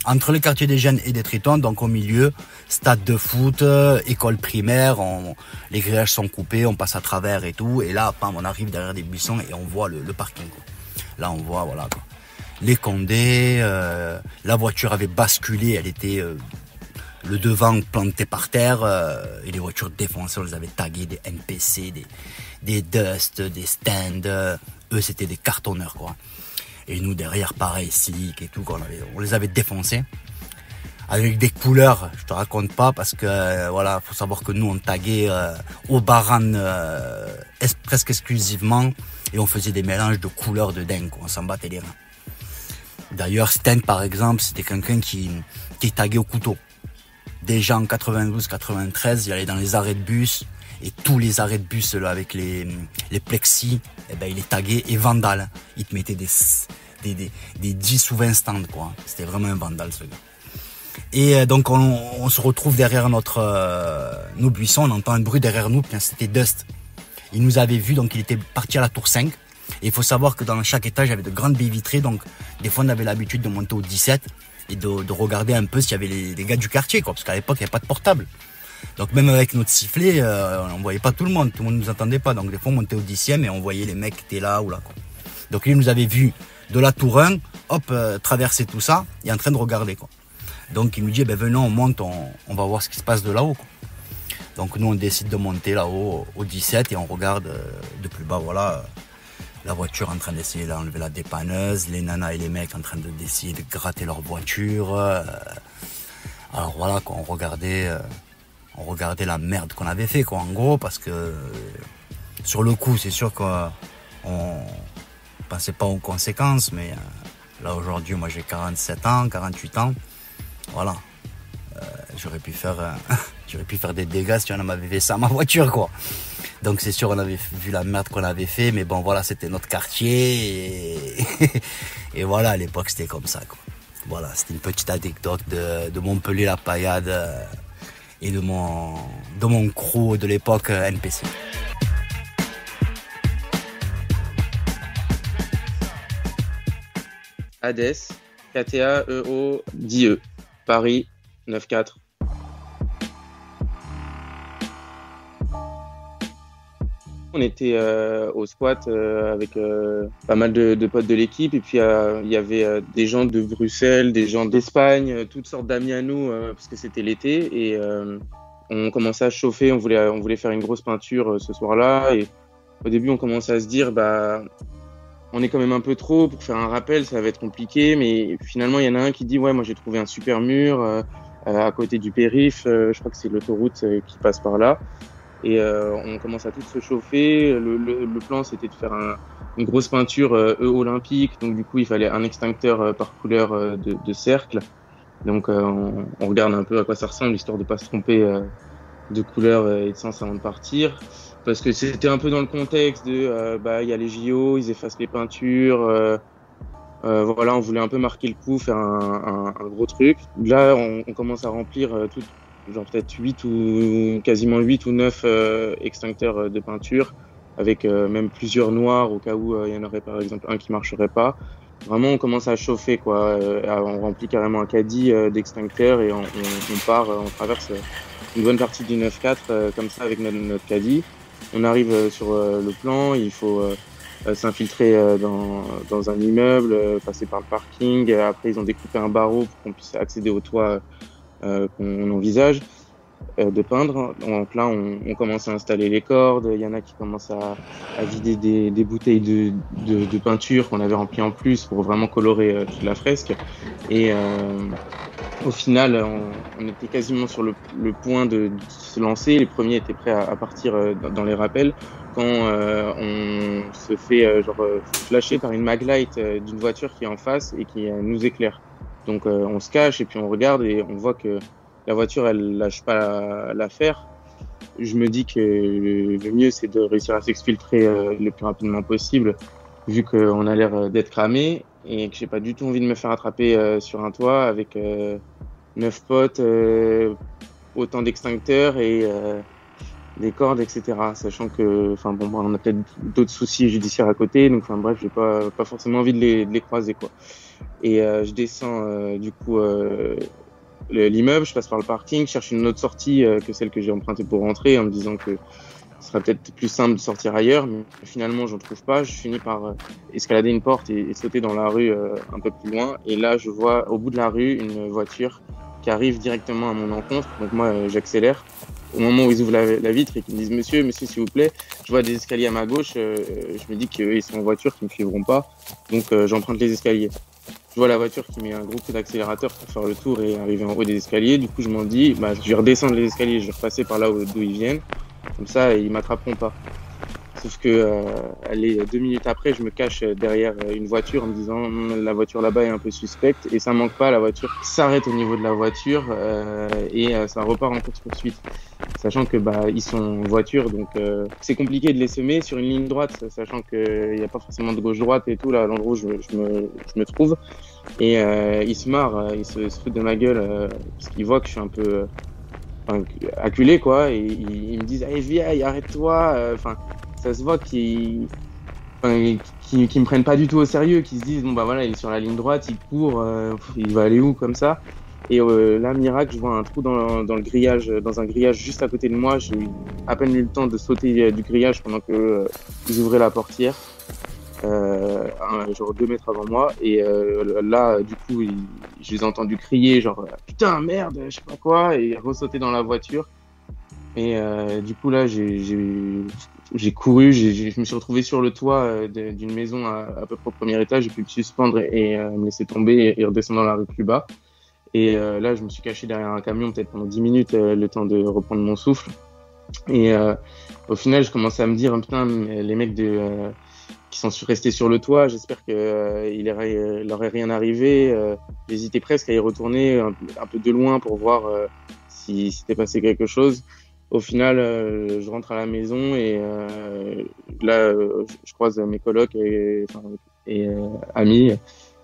entre les quartiers des Jeunes et des Tritons, donc au milieu, stade de foot, école primaire. Les grillages sont coupés, on passe à travers et tout. Et là, bam, on arrive derrière des buissons et on voit le parking, quoi. Là, on voit voilà, quoi. Les Condés. La voiture avait basculé, elle était le devant planté par terre, et les voitures défoncées, on les avait taguées, des NPC, des Dust, des Stands, eux c'était des cartonneurs, quoi. Et nous derrière, pareil, slick et tout, on les avait défoncés, avec des couleurs, je te raconte pas, parce que voilà, faut savoir que nous on taguait Obaran presque exclusivement et on faisait des mélanges de couleurs de dingue, quoi. On s'en battait les reins. D'ailleurs, Sten, par exemple, c'était quelqu'un qui taguait au couteau. Déjà en 92-93, il allait dans les arrêts de bus et tous les arrêts de bus là avec les plexis, eh ben il est tagué et vandale. Il te mettait des 10 ou 20 stands, quoi. C'était vraiment un vandale, ce gars. Et donc on se retrouve derrière nos buissons, on entend un bruit derrière nous, puis c'était Dust. Il nous avait vus, donc il était parti à la tour 5. Et il faut savoir que dans chaque étage, il y avait de grandes baies vitrées, donc des fois on avait l'habitude de monter au 17 et de regarder un peu s'il y avait les gars du quartier, quoi, parce qu'à l'époque il n'y avait pas de portable. Donc même avec notre sifflet, on voyait pas tout le monde nous entendait pas, donc des fois on montait au 10e et on voyait les mecs qui étaient là ou là, quoi. Donc lui il nous avait vus de la tour 1, hop, traverser tout ça, et en train de regarder, quoi. Donc il nous dit, venons, on monte, on va voir ce qui se passe de là-haut, quoi. Donc nous on décide de monter là-haut au 17 et on regarde de plus bas, voilà, la voiture en train d'essayer d'enlever la dépanneuse, les nanas et les mecs en train d'essayer de gratter leur voiture. Alors voilà, quoi, on regardait la merde qu'on avait fait, quoi, en gros, parce que sur le coup c'est sûr qu'on pensait pas aux conséquences, mais là aujourd'hui moi j'ai 47 ans, 48 ans, voilà. J'aurais pu faire des dégâts si on m'avait fait ça à ma voiture, quoi. Donc c'est sûr, on avait vu la merde qu'on avait fait, mais bon voilà, c'était notre quartier et voilà, à l'époque c'était comme ça, quoi. Voilà, c'était une petite anecdote de Montpellier la Paillade et de mon crew de l'époque NPC. Hades, KTA, EO, DIE, Paris, 9-4. On était au squat avec pas mal de potes de l'équipe, et puis il y avait des gens de Bruxelles, des gens d'Espagne, toutes sortes d'amis à nous, parce que c'était l'été, et on commençait à chauffer, on voulait faire une grosse peinture ce soir-là, et au début on commençait à se dire on est quand même un peu trop pour faire un rappel, ça va être compliqué, mais finalement il y en a un qui dit ouais, moi j'ai trouvé un super mur à côté du périph', je crois que c'est l'autoroute qui passe par là. Et on commence à tout se chauffer. Le plan, c'était de faire une grosse peinture olympique. Donc du coup, il fallait un extincteur par couleur de cercle. Donc on regarde un peu à quoi ça ressemble, histoire de pas se tromper de couleur et de sens avant de partir. Parce que c'était un peu dans le contexte de il y a les JO, ils effacent les peintures. Voilà, on voulait un peu marquer le coup, faire un gros truc. Là, on commence à remplir genre peut-être 8 ou quasiment 8 ou 9 extincteurs de peinture, avec même plusieurs noirs au cas où il y en aurait par exemple un qui marcherait pas. Vraiment, on commence à chauffer, quoi. On remplit carrément un caddie d'extincteurs et on part, on traverse une bonne partie du 9-4 comme ça avec notre caddie. On arrive sur le plan, il faut s'infiltrer dans un immeuble, passer par le parking. Après, ils ont découpé un barreau pour qu'on puisse accéder au toit qu'on envisage de peindre. Donc là, on commence à installer les cordes. Il y en a qui commencent à vider des bouteilles de peinture qu'on avait remplies en plus pour vraiment colorer toute la fresque. Et au final, on était quasiment sur le point de se lancer. Les premiers étaient prêts à partir dans les rappels quand on se fait flasher par une maglite d'une voiture qui est en face et qui nous éclaire. Donc on se cache et puis on regarde et on voit que la voiture elle lâche pas l'affaire. Je me dis que le mieux c'est de réussir à s'exfiltrer le plus rapidement possible vu qu'on a l'air d'être cramé et que j'ai pas du tout envie de me faire attraper sur un toit avec 9 potes, autant d'extincteurs et des cordes, etc. Sachant que, on a peut-être d'autres soucis judiciaires à côté, donc bref, j'ai pas forcément envie de les croiser, quoi. Et je descends du coup l'immeuble, je passe par le parking, je cherche une autre sortie que celle que j'ai empruntée pour rentrer, en me disant que ce serait peut-être plus simple de sortir ailleurs, mais finalement j'en trouve pas. Je finis par escalader une porte et sauter dans la rue un peu plus loin, et là je vois au bout de la rue une voiture qui arrive directement à mon encontre, donc moi j'accélère. Au moment où ils ouvrent la vitre et qu'ils me disent monsieur s'il vous plaît, je vois des escaliers à ma gauche, je me dis qu'ils sont en voiture, qu'ils me suivront pas, donc j'emprunte les escaliers. Je vois la voiture qui met un gros coup d'accélérateur pour faire le tour et arriver en haut des escaliers. Du coup, je m'en dis, je vais redescendre les escaliers, je vais repasser par là d'où ils viennent. Comme ça, ils m'attraperont pas. Sauf que allez, 2 minutes après, je me cache derrière une voiture en me disant la voiture là-bas est un peu suspecte et ça manque pas, la voiture s'arrête au niveau de la voiture et ça repart en course-poursuite. Sachant que ils sont en voiture, donc c'est compliqué de les semer sur une ligne droite, sachant qu'il n'y a pas forcément de gauche-droite et tout, là, à l'endroit où je me trouve. Et ils se marrent, ils se foutent de ma gueule parce qu'ils voient que je suis un peu acculé, quoi, et ils me disent « Allez, vieille, arrête-toi !» Enfin, ça se voit qu'ils me prennent pas du tout au sérieux, qu'ils se disent « Bon, voilà, il est sur la ligne droite, il court, il va aller où, comme ça ?» Et là, miracle, je vois un trou dans le grillage, dans un grillage juste à côté de moi. J'ai à peine eu le temps de sauter du grillage pendant que ils ouvraient la portière, genre 2 mètres avant moi. Et là, du coup, je les ai entendus crier, genre « Putain, merde, je sais pas quoi !» et ressauter dans la voiture. Et du coup, là, j'ai couru, je me suis retrouvé sur le toit d'une maison à peu près au premier étage. J'ai pu me suspendre et me laisser tomber et redescendre dans la rue plus bas. Et là, je me suis caché derrière un camion peut-être pendant 10 minutes, le temps de reprendre mon souffle. Et au final, je commençais à me dire, putain, les mecs qui sont restés sur le toit, j'espère qu'il leur est rien arrivé. J'hésitais presque à y retourner un peu de loin pour voir si s'était passé quelque chose. Au final, je rentre à la maison et là, je croise mes colocs et amis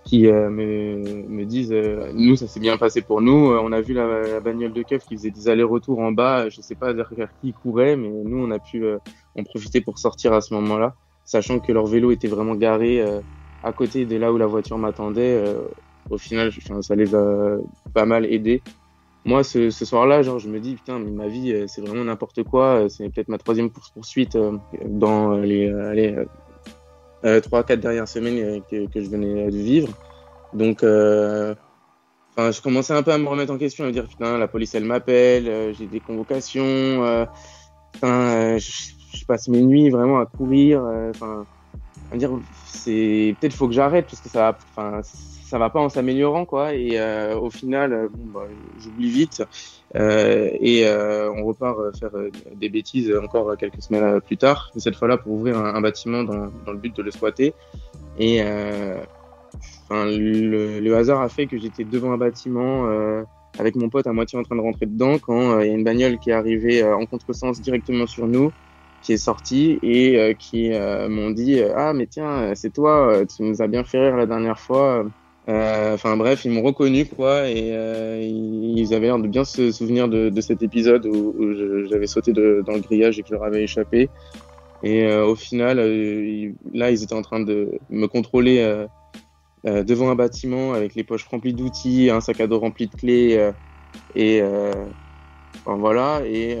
qui me disent nous, ça s'est bien passé pour nous, on a vu la bagnole de keuf qui faisait des allers-retours en bas, je sais pas vers qui ils couraient, mais nous on a pu en profiter pour sortir à ce moment-là, sachant que leur vélo était vraiment garé à côté de là où la voiture m'attendait. Au final, ça les a pas mal aidés. Moi, ce soir-là, genre, je me dis, putain, mais ma vie, c'est vraiment n'importe quoi, c'est peut-être ma 3e course-poursuite dans les 3-4 dernières semaines que je venais de vivre. Donc, je commençais un peu à me remettre en question, à me dire, putain, la police, elle m'appelle, j'ai des convocations, je passe mes nuits vraiment à courir, à me dire, peut-être faut que j'arrête parce que ça va pas en s'améliorant, quoi. Et au final, j'oublie vite et on repart faire des bêtises encore quelques semaines plus tard. Cette fois-là pour ouvrir un bâtiment dans le but de le squatter. Et le hasard a fait que j'étais devant un bâtiment avec mon pote à moitié en train de rentrer dedans quand il y a une bagnole qui est arrivée en contresens directement sur nous, qui est sortie et qui m'ont dit « Ah mais tiens, c'est toi, tu nous as bien fait rire la dernière fois ». Bref, ils m'ont reconnu, quoi, et ils avaient l'air de bien se souvenir de cet épisode où j'avais sauté dans le grillage et que je leur avais échappé. Et au final, là, ils étaient en train de me contrôler devant un bâtiment avec les poches remplies d'outils, un sac à dos rempli de clés, voilà. Et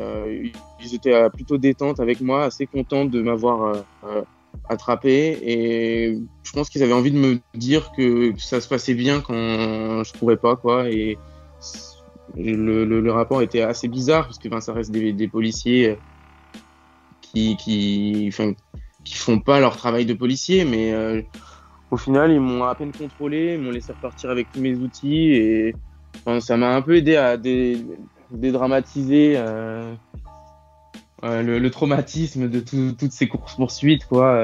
ils étaient plutôt détente avec moi, assez contents de m'avoir attrapé, et je pense qu'ils avaient envie de me dire que ça se passait bien quand je courais pas, quoi. Et le rapport était assez bizarre parce que ça reste des policiers qui font pas leur travail de policier, mais au final ils m'ont à peine contrôlé, ils m'ont laissé repartir avec tous mes outils et ça m'a un peu aidé à dédramatiser le traumatisme de toutes ces courses-poursuites, quoi,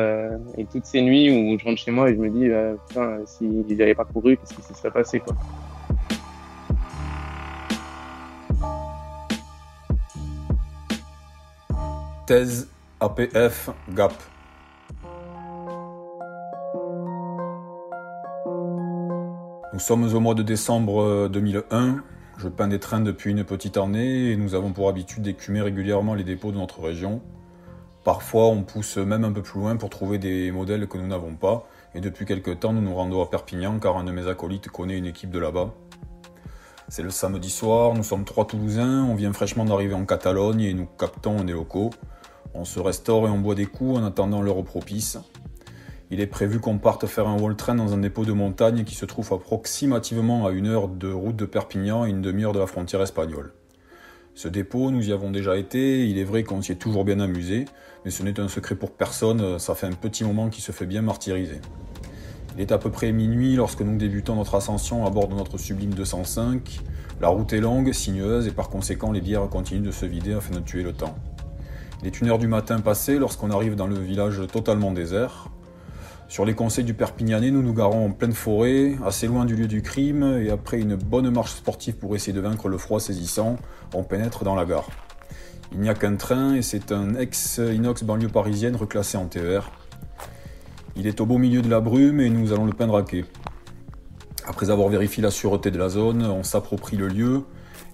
et toutes ces nuits où je rentre chez moi et je me dis putain, si j'avais pas couru, qu'est-ce qui se serait passé, quoi. Thèse APF GAP. Nous sommes au mois de décembre 2001. Je peins des trains depuis une petite année et nous avons pour habitude d'écumer régulièrement les dépôts de notre région. Parfois, on pousse même un peu plus loin pour trouver des modèles que nous n'avons pas. Et depuis quelque temps, nous nous rendons à Perpignan car un de mes acolytes connaît une équipe de là-bas. C'est le samedi soir, nous sommes 3 Toulousains, on vient fraîchement d'arriver en Catalogne et nous captons des locaux. On se restaure et on boit des coups en attendant l'heure propice. Il est prévu qu'on parte faire un wall train dans un dépôt de montagne qui se trouve approximativement à 1 heure de route de Perpignan et 1 demi-heure de la frontière espagnole. Ce dépôt, nous y avons déjà été, il est vrai qu'on s'y est toujours bien amusé, mais ce n'est un secret pour personne, ça fait un petit moment qu'il se fait bien martyriser. Il est à peu près minuit lorsque nous débutons notre ascension à bord de notre Sublime 205. La route est longue, sinueuse et par conséquent les bières continuent de se vider afin de tuer le temps. Il est 1h du matin passé lorsqu'on arrive dans le village totalement désert. Sur les conseils du Perpignanais, nous nous garons en pleine forêt, assez loin du lieu du crime, et après une bonne marche sportive pour essayer de vaincre le froid saisissant, on pénètre dans la gare. Il n'y a qu'un train et c'est un ex-Inox banlieue parisienne reclassé en TER. Il est au beau milieu de la brume et nous allons le peindre à quai. Après avoir vérifié la sûreté de la zone, on s'approprie le lieu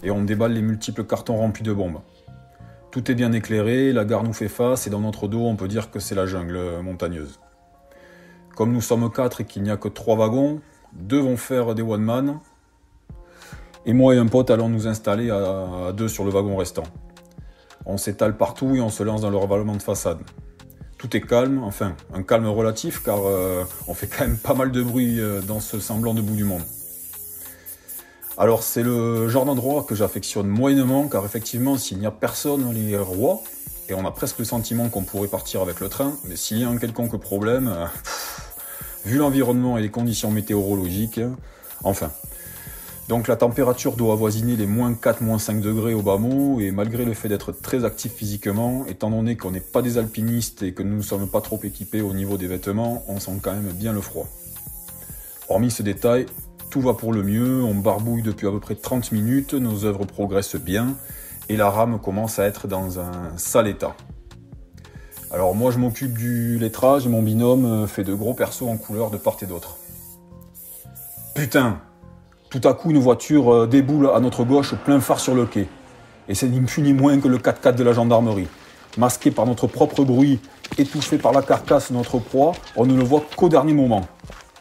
et on déballe les multiples cartons remplis de bombes. Tout est bien éclairé, la gare nous fait face et dans notre dos on peut dire que c'est la jungle montagneuse. Comme nous sommes 4 et qu'il n'y a que 3 wagons, 2 vont faire des one-man et moi et un pote allons nous installer à 2 sur le wagon restant. On s'étale partout et on se lance dans le ravalement de façade. Tout est calme, enfin un calme relatif car on fait quand même pas mal de bruit dans ce semblant de bout du monde. Alors c'est le genre d'endroit que j'affectionne moyennement car effectivement s'il n'y a personne on est roi et on a presque le sentiment qu'on pourrait partir avec le train, mais s'il y a un quelconque problème, vu l'environnement et les conditions météorologiques, enfin. Donc la température doit avoisiner les -4, -5 degrés au bas mot, et malgré le fait d'être très actif physiquement, étant donné qu'on n'est pas des alpinistes et que nous ne sommes pas trop équipés au niveau des vêtements, on sent quand même bien le froid. Hormis ce détail, tout va pour le mieux, on barbouille depuis à peu près 30 minutes, nos œuvres progressent bien, et la rame commence à être dans un sale état. Alors moi je m'occupe du lettrage et mon binôme fait de gros persos en couleur de part et d'autre. Putain! Tout à coup une voiture déboule à notre gauche plein phare sur le quai. Et c'est ni plus ni moins que le 4x4 de la gendarmerie. Masqué par notre propre bruit, étouffé par la carcasse de notre proie, on ne le voit qu'au dernier moment.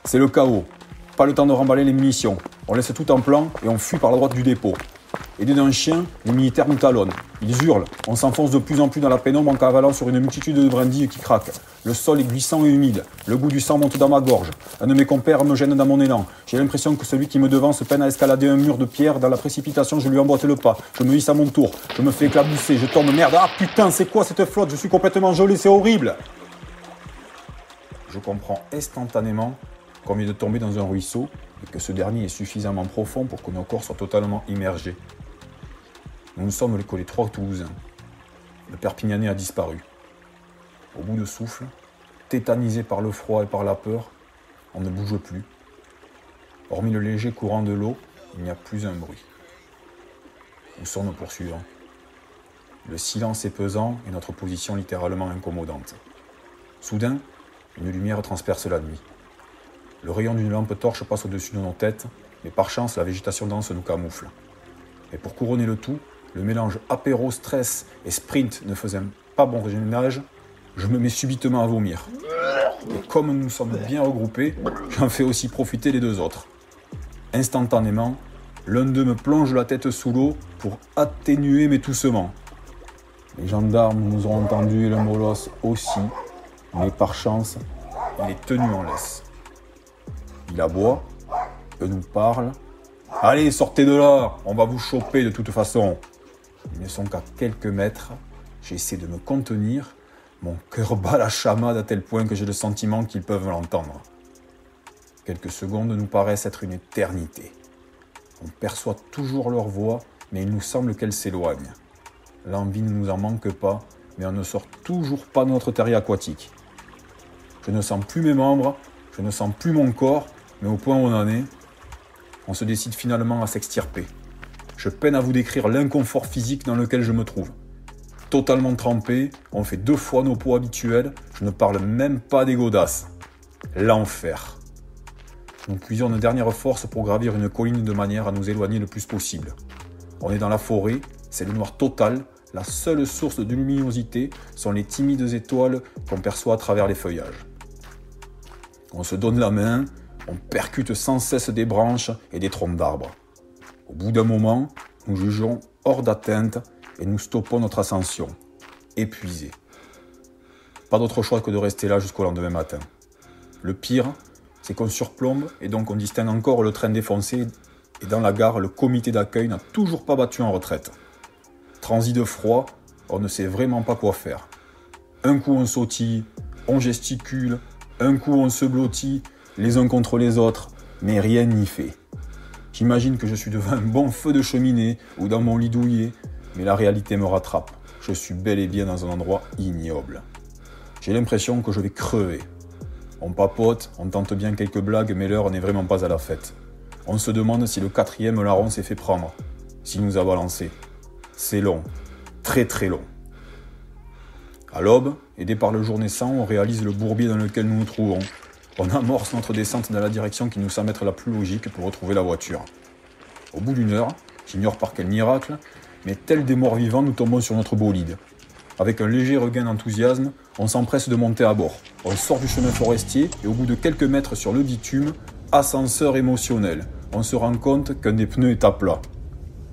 C'est le chaos. Pas le temps de remballer les munitions. On laisse tout en plan et on fuit par la droite du dépôt. Aidés d'un chien, les militaires nous talonnent. Ils hurlent. On s'enfonce de plus en plus dans la pénombre en cavalant sur une multitude de brindilles qui craquent. Le sol est glissant et humide. Le goût du sang monte dans ma gorge. Un de mes compères me gêne dans mon élan. J'ai l'impression que celui qui me devance peine à escalader un mur de pierre. Dans la précipitation, je lui emboîte le pas. Je me hisse à mon tour. Je me fais éclabousser. Je tombe. Merde. Ah putain, c'est quoi cette flotte? Je suis complètement gelé. C'est horrible. Je comprends instantanément qu'on vient de tomber dans un ruisseau et que ce dernier est suffisamment profond pour que nos corps soient totalement immergés. Nous ne sommes que les 3 Toulousains. Le Perpignanais a disparu. Au bout de souffle, tétanisé par le froid et par la peur, on ne bouge plus. Hormis le léger courant de l'eau, il n'y a plus un bruit. Où sont nos poursuivants? Le silence est pesant et notre position littéralement incommodante. Soudain, une lumière transperce la nuit. Le rayon d'une lampe torche passe au-dessus de nos têtes, mais par chance, la végétation dense nous camoufle. Et pour couronner le tout, le mélange apéro, stress et sprint ne faisant pas bon ménage, je me mets subitement à vomir. Et comme nous sommes bien regroupés, j'en fais aussi profiter les 2 autres. Instantanément, l'un d'eux me plonge la tête sous l'eau pour atténuer mes toussements. Les gendarmes nous ont entendus et le molosse aussi, mais par chance, il est tenu en laisse. Il aboie, il nous parle. « Allez, sortez de là, on va vous choper de toute façon !» Ils ne sont qu'à quelques mètres. J'essaie de me contenir. Mon cœur bat la chamade à tel point que j'ai le sentiment qu'ils peuvent l'entendre. Quelques secondes nous paraissent être une éternité. On perçoit toujours leur voix, mais il nous semble qu'elles s'éloignent. L'envie ne nous en manque pas, mais on ne sort toujours pas de notre terrier aquatique. Je ne sens plus mes membres, je ne sens plus mon corps, mais au point où on en est, on se décide finalement à s'extirper. Je peine à vous décrire l'inconfort physique dans lequel je me trouve. Totalement trempé, on fait 2 fois nos poids habituels, je ne parle même pas des godasses. L'enfer. Nous puisons une dernière force pour gravir une colline de manière à nous éloigner le plus possible. On est dans la forêt, c'est le noir total, la seule source de luminosité sont les timides étoiles qu'on perçoit à travers les feuillages. On se donne la main, on percute sans cesse des branches et des troncs d'arbres. Au bout d'un moment, nous jugeons hors d'atteinte et nous stoppons notre ascension, épuisés. Pas d'autre choix que de rester là jusqu'au lendemain matin. Le pire, c'est qu'on surplombe et donc on distingue encore le train défoncé et dans la gare, le comité d'accueil n'a toujours pas battu en retraite. Transi de froid, on ne sait vraiment pas quoi faire. Un coup on sautille, on gesticule, un coup on se blottit, les uns contre les autres, mais rien n'y fait. J'imagine que je suis devant un bon feu de cheminée ou dans mon lit douillet, mais la réalité me rattrape. je suis bel et bien dans un endroit ignoble. J'ai l'impression que je vais crever. On papote, on tente bien quelques blagues, mais l'heure n'est vraiment pas à la fête. On se demande si le 4e larron s'est fait prendre, s'il nous a balancé. C'est long, très très long. À l'aube, aidé par le jour naissant, on réalise le bourbier dans lequel nous nous trouvons. On amorce notre descente dans la direction qui nous semble être la plus logique pour retrouver la voiture. Au bout d'une heure, j'ignore par quel miracle, mais tels des morts vivants, nous tombons sur notre bolide. Avec un léger regain d'enthousiasme, on s'empresse de monter à bord. On sort du chemin forestier et au bout de quelques mètres sur le bitume, ascenseur émotionnel. On se rend compte qu'un des pneus est à plat.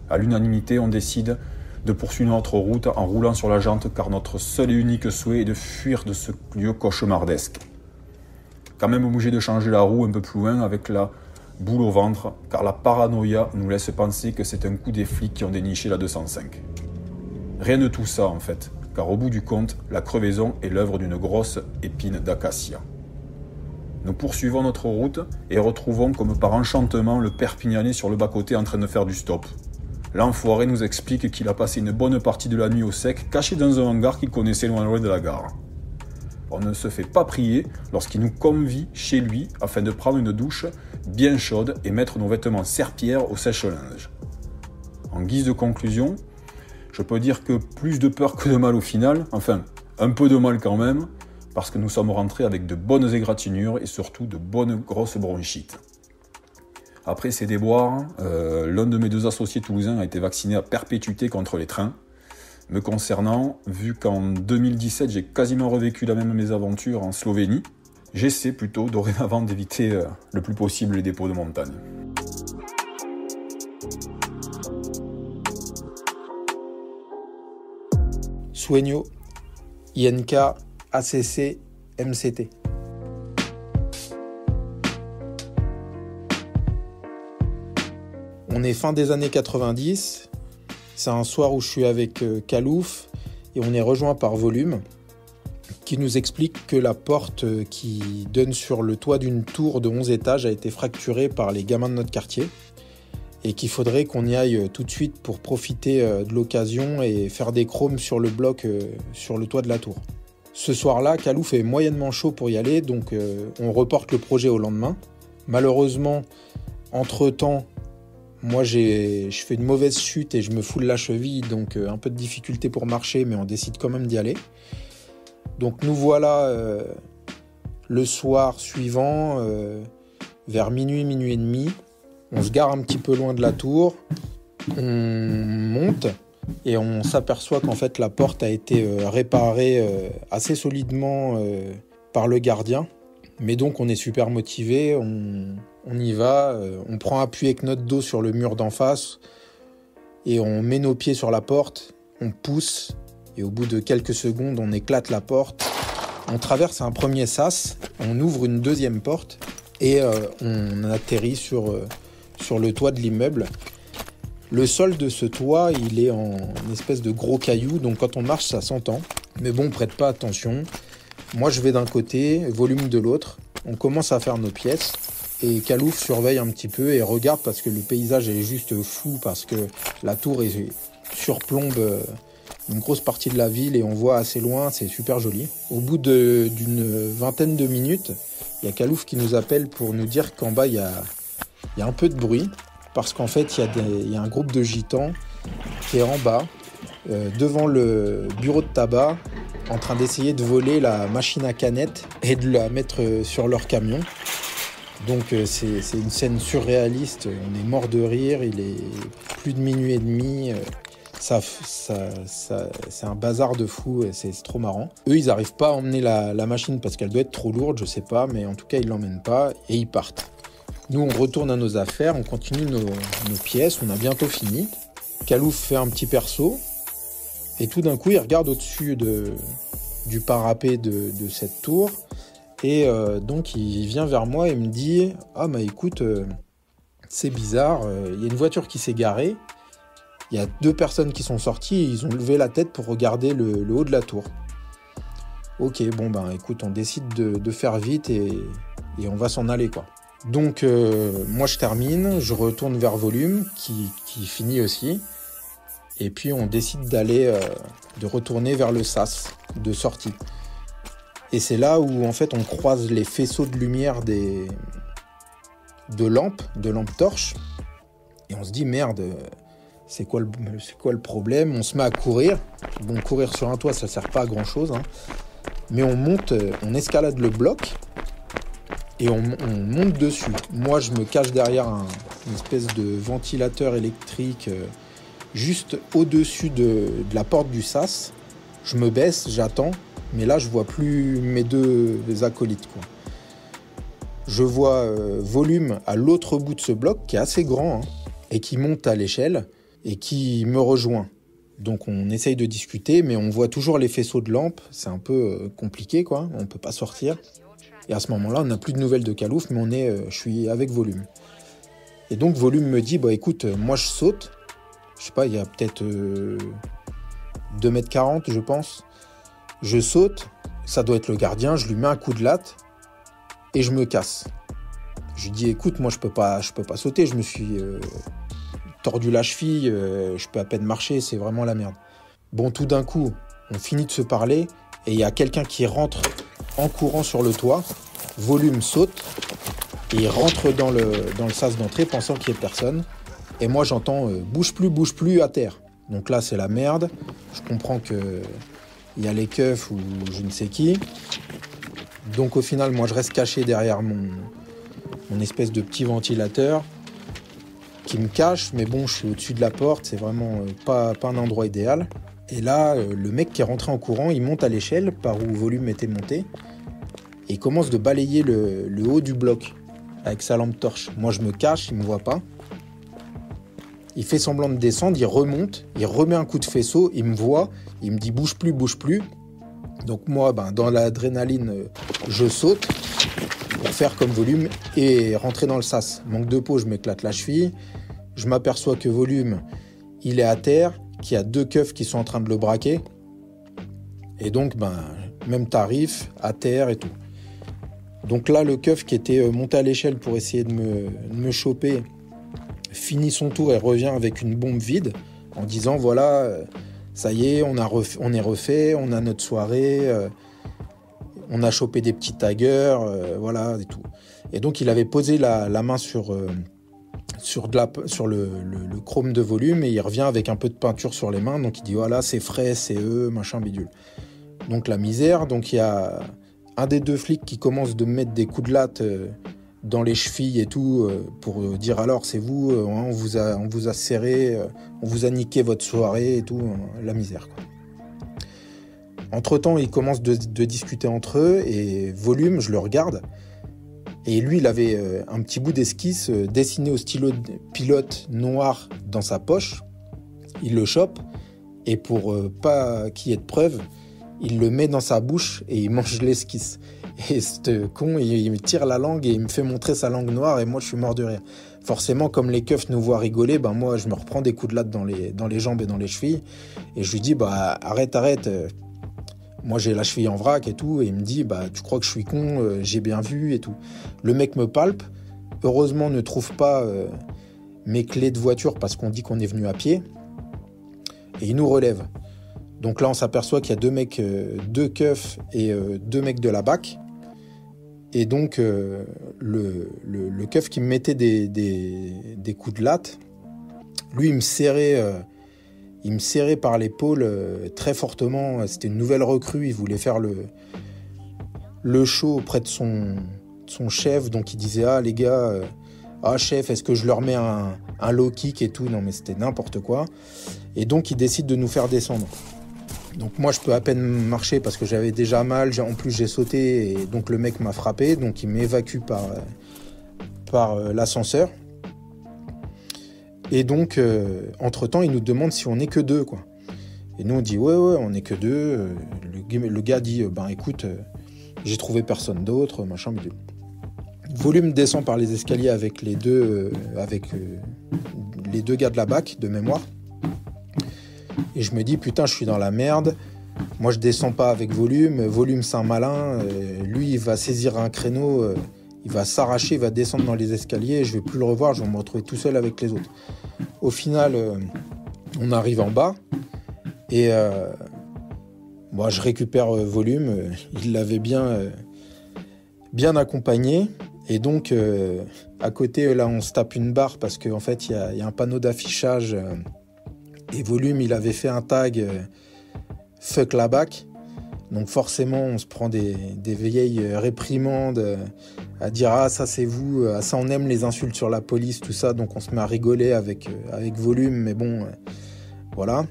À l'unanimité, on décide de poursuivre notre route en roulant sur la jante car notre seul et unique souhait est de fuir de ce lieu cauchemardesque. Quand même obligé de changer la roue un peu plus loin avec la boule au ventre car la paranoïa nous laisse penser que c'est un coup des flics qui ont déniché la 205. Rien de tout ça en fait, car au bout du compte, la crevaison est l'œuvre d'une grosse épine d'acacia. Nous poursuivons notre route et retrouvons comme par enchantement le Perpignanais sur le bas-côté en train de faire du stop. L'enfoiré nous explique qu'il a passé une bonne partie de la nuit au sec, caché dans un hangar qu'il connaissait loin de la gare. On ne se fait pas prier lorsqu'il nous convie chez lui afin de prendre une douche bien chaude et mettre nos vêtements serpillères au sèche-linge. En guise de conclusion, je peux dire que plus de peur que de mal au final, enfin un peu de mal quand même, parce que nous sommes rentrés avec de bonnes égratignures et surtout de bonnes grosses bronchites. Après ces déboires, l'un de mes 2 associés toulousains a été vacciné à perpétuité contre les trains. Me concernant, vu qu'en 2017 j'ai quasiment revécu la même mésaventure en Slovénie, j'essaie plutôt dorénavant d'éviter le plus possible les dépôts de montagne. Sueño, INK, ACC, MCT. On est fin des années 90, c'est un soir où je suis avec Kalouf et on est rejoint par Volume qui nous explique que la porte qui donne sur le toit d'une tour de 11 étages a été fracturée par les gamins de notre quartier et qu'il faudrait qu'on y aille tout de suite pour profiter de l'occasion et faire des chromes sur le bloc sur le toit de la tour. Ce soir-là, Kalouf est moyennement chaud pour y aller, donc on reporte le projet au lendemain. Malheureusement, entre-temps, moi je fais une mauvaise chute et je me foule la cheville, donc un peu de difficulté pour marcher, mais on décide quand même d'y aller. Donc nous voilà le soir suivant, vers minuit et demi. On se gare un petit peu loin de la tour, on monte et on s'aperçoit qu'en fait la porte a été réparée assez solidement par le gardien. Mais donc on est super motivé, on y va, on prend appui avec notre dos sur le mur d'en face et on met nos pieds sur la porte, on pousse et au bout de quelques secondes on éclate la porte. On traverse un premier sas, on ouvre une deuxième porte et on atterrit sur le toit de l'immeuble. Le sol de ce toit, il est en espèce de gros cailloux, donc quand on marche, ça s'entend. Mais bon, prête pas attention. Moi, je vais d'un côté, Volume de l'autre. On commence à faire nos pièces. Et Kalouf surveille un petit peu et regarde parce que le paysage est juste fou, parce que la tour surplombe une grosse partie de la ville et on voit assez loin, c'est super joli. Au bout d'une vingtaine de minutes, il y a Kalouf qui nous appelle pour nous dire qu'en bas, il y a un peu de bruit, parce qu'en fait, il y a un groupe de gitans qui est en bas, devant le bureau de tabac, en train d'essayer de voler la machine à canettes et de la mettre sur leur camion. Donc c'est une scène surréaliste, on est mort de rire, il est plus de minuit et demi, c'est un bazar de fou, c'est trop marrant. Eux, ils n'arrivent pas à emmener la machine parce qu'elle doit être trop lourde, je sais pas, mais en tout cas, ils l'emmènent pas et ils partent. Nous, on retourne à nos affaires, on continue nos pièces, on a bientôt fini. Kalouf fait un petit perso, et tout d'un coup, il regarde au-dessus du parapet de cette tour, et donc il vient vers moi et me dit « Ah bah écoute, c'est bizarre, il y a une voiture qui s'est garée, il y a 2 personnes qui sont sorties, et ils ont levé la tête pour regarder le haut de la tour. » Ok, bon ben écoute, on décide de faire vite et on va s'en aller quoi. Donc moi je termine, je retourne vers Volume qui finit aussi Et puis on décide de retourner vers le sas de sortie. Et c'est là où en fait on croise les faisceaux de lumière de lampes torches. Et on se dit merde, c'est quoi le problème? On se met à courir. Bon, courir sur un toit, ça sert pas à grand chose, hein. Mais on escalade le bloc et on monte dessus. Moi, je me cache derrière une espèce de ventilateur électrique juste au-dessus de la porte du sas. Je me baisse, j'attends, mais là, je vois plus mes deux acolytes, quoi. Je vois Volume à l'autre bout de ce bloc, qui est assez grand, hein, et qui monte à l'échelle et qui me rejoint. Donc on essaye de discuter, mais on voit toujours les faisceaux de lampes. C'est un peu compliqué, quoi. On peut pas sortir. Et à ce moment-là, on n'a plus de nouvelles de Kalouf, mais je suis avec Volume. Et donc Volume me dit, bah écoute, moi je saute. Je sais pas, il y a peut-être 2,40 m, je pense. Je saute, ça doit être le gardien, je lui mets un coup de latte et je me casse. Je lui dis, écoute, moi je peux pas sauter, je me suis tordu la cheville, je peux à peine marcher, c'est vraiment la merde. Bon, tout d'un coup, on finit de se parler et il y a quelqu'un qui rentre en courant sur le toit. Volume saute et il rentre dans le sas d'entrée pensant qu'il n'y ait personne. Et moi j'entends bouge plus à terre. Donc là c'est la merde. Je comprends que il y a les keufs ou je ne sais qui. Donc au final moi je reste caché derrière mon espèce de petit ventilateur qui me cache, mais bon je suis au-dessus de la porte, c'est vraiment pas un endroit idéal. Et là le mec qui est rentré en courant, il monte à l'échelle par où Volume était monté et il commence de balayer le haut du bloc avec sa lampe torche. Moi je me cache, il me voit pas. Il fait semblant de descendre, il remonte, il remet un coup de faisceau, il me voit, il me dit bouge plus. Donc moi, dans l'adrénaline, je saute pour faire comme Volume et rentrer dans le sas. Manque de peau, je m'éclate la cheville. Je m'aperçois que Volume, il est à terre, qu'il y a deux keufs qui sont en train de le braquer. Et donc, même tarif, à terre et tout. Donc là, le keuf qui était monté à l'échelle pour essayer de me choper, finit son tour et revient avec une bombe vide en disant voilà, ça y est, on est refait, on a notre soirée, on a chopé des petits taggers, voilà et tout. Et donc il avait posé la main sur le chrome de Volume et il revient avec un peu de peinture sur les mains. Donc il dit voilà, c'est frais, c'est eux, machin bidule. Donc la misère. Donc il y a un des deux flics qui commence de me mettre des coups de latte dans les chevilles et tout, pour dire alors c'est vous, on vous a serré, on vous a niqué votre soirée et tout, la misère, quoi. Entre-temps, ils commencent de discuter entre eux et Volume, je le regarde et lui, il avait un petit bout d'esquisse dessiné au stylo de pilote noir dans sa poche. Il le chope et pour pas qu'il y ait de preuve, il le met dans sa bouche et il mange l'esquisse. Et ce con, il me tire la langue et il me fait montrer sa langue noire et moi je suis mort de rire. Forcément, comme les keufs nous voient rigoler, moi je me reprends des coups de latte dans les jambes et dans les chevilles et je lui dis arrête, moi j'ai la cheville en vrac et tout, et il me dit tu crois que je suis con, j'ai bien vu et tout. Le mec me palpe, heureusement ne trouve pas mes clés de voiture parce qu'on dit qu'on est venu à pied et il nous relève. Donc là on s'aperçoit qu'il y a deux keufs et deux mecs de la BAC. Et donc le keuf qui me mettait des coups de latte, lui il me serrait par l'épaule très fortement. C'était une nouvelle recrue, il voulait faire le show auprès de son chef. Donc il disait les gars, chef, est-ce que je leur mets un low kick et tout? Non mais c'était n'importe quoi. Et donc il décide de nous faire descendre. Donc moi je peux à peine marcher parce que j'avais déjà mal, en plus j'ai sauté et donc le mec m'a frappé, donc il m'évacue par l'ascenseur. Et donc entre temps il nous demande si on n'est que deux, quoi. Et nous on dit ouais on n'est que deux. Le gars dit écoute, j'ai trouvé personne d'autre, machin bidule. Volume descend par les escaliers avec les deux gars de la BAC de mémoire. Et je me dis putain je suis dans la merde. Moi je descends pas avec Volume. Volume c'est un malin. Lui il va saisir un créneau, il va s'arracher, il va descendre dans les escaliers. Je vais plus le revoir, je vais me retrouver tout seul avec les autres. Au final On arrive en bas et moi je récupère Volume. Il l'avait bien accompagné. Et donc à côté là on se tape une barre parce qu'en fait il y a un panneau d'affichage et Volume il avait fait un tag fuck la BAC. Donc forcément on se prend des vieilles réprimandes à dire ah ça c'est vous, ah ça on aime les insultes sur la police, tout ça. Donc on se met à rigoler avec Volume, mais bon voilà.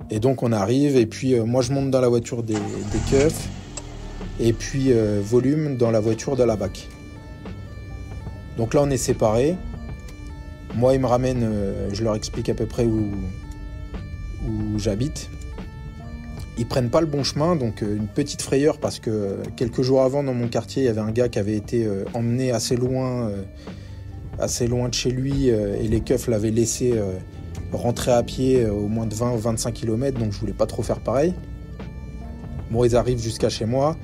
Et donc on arrive et puis moi je monte dans la voiture des keufs et puis Volume dans la voiture de la BAC. Donc là on est séparés. Moi ils me ramènent, je leur explique à peu près où j'habite. Ils prennent pas le bon chemin, donc une petite frayeur parce que quelques jours avant dans mon quartier il y avait un gars qui avait été emmené assez loin de chez lui et les keufs l'avaient laissé rentrer à pied au moins de 20 ou 25 km, donc je voulais pas trop faire pareil. Bon, ils arrivent jusqu'à chez moi.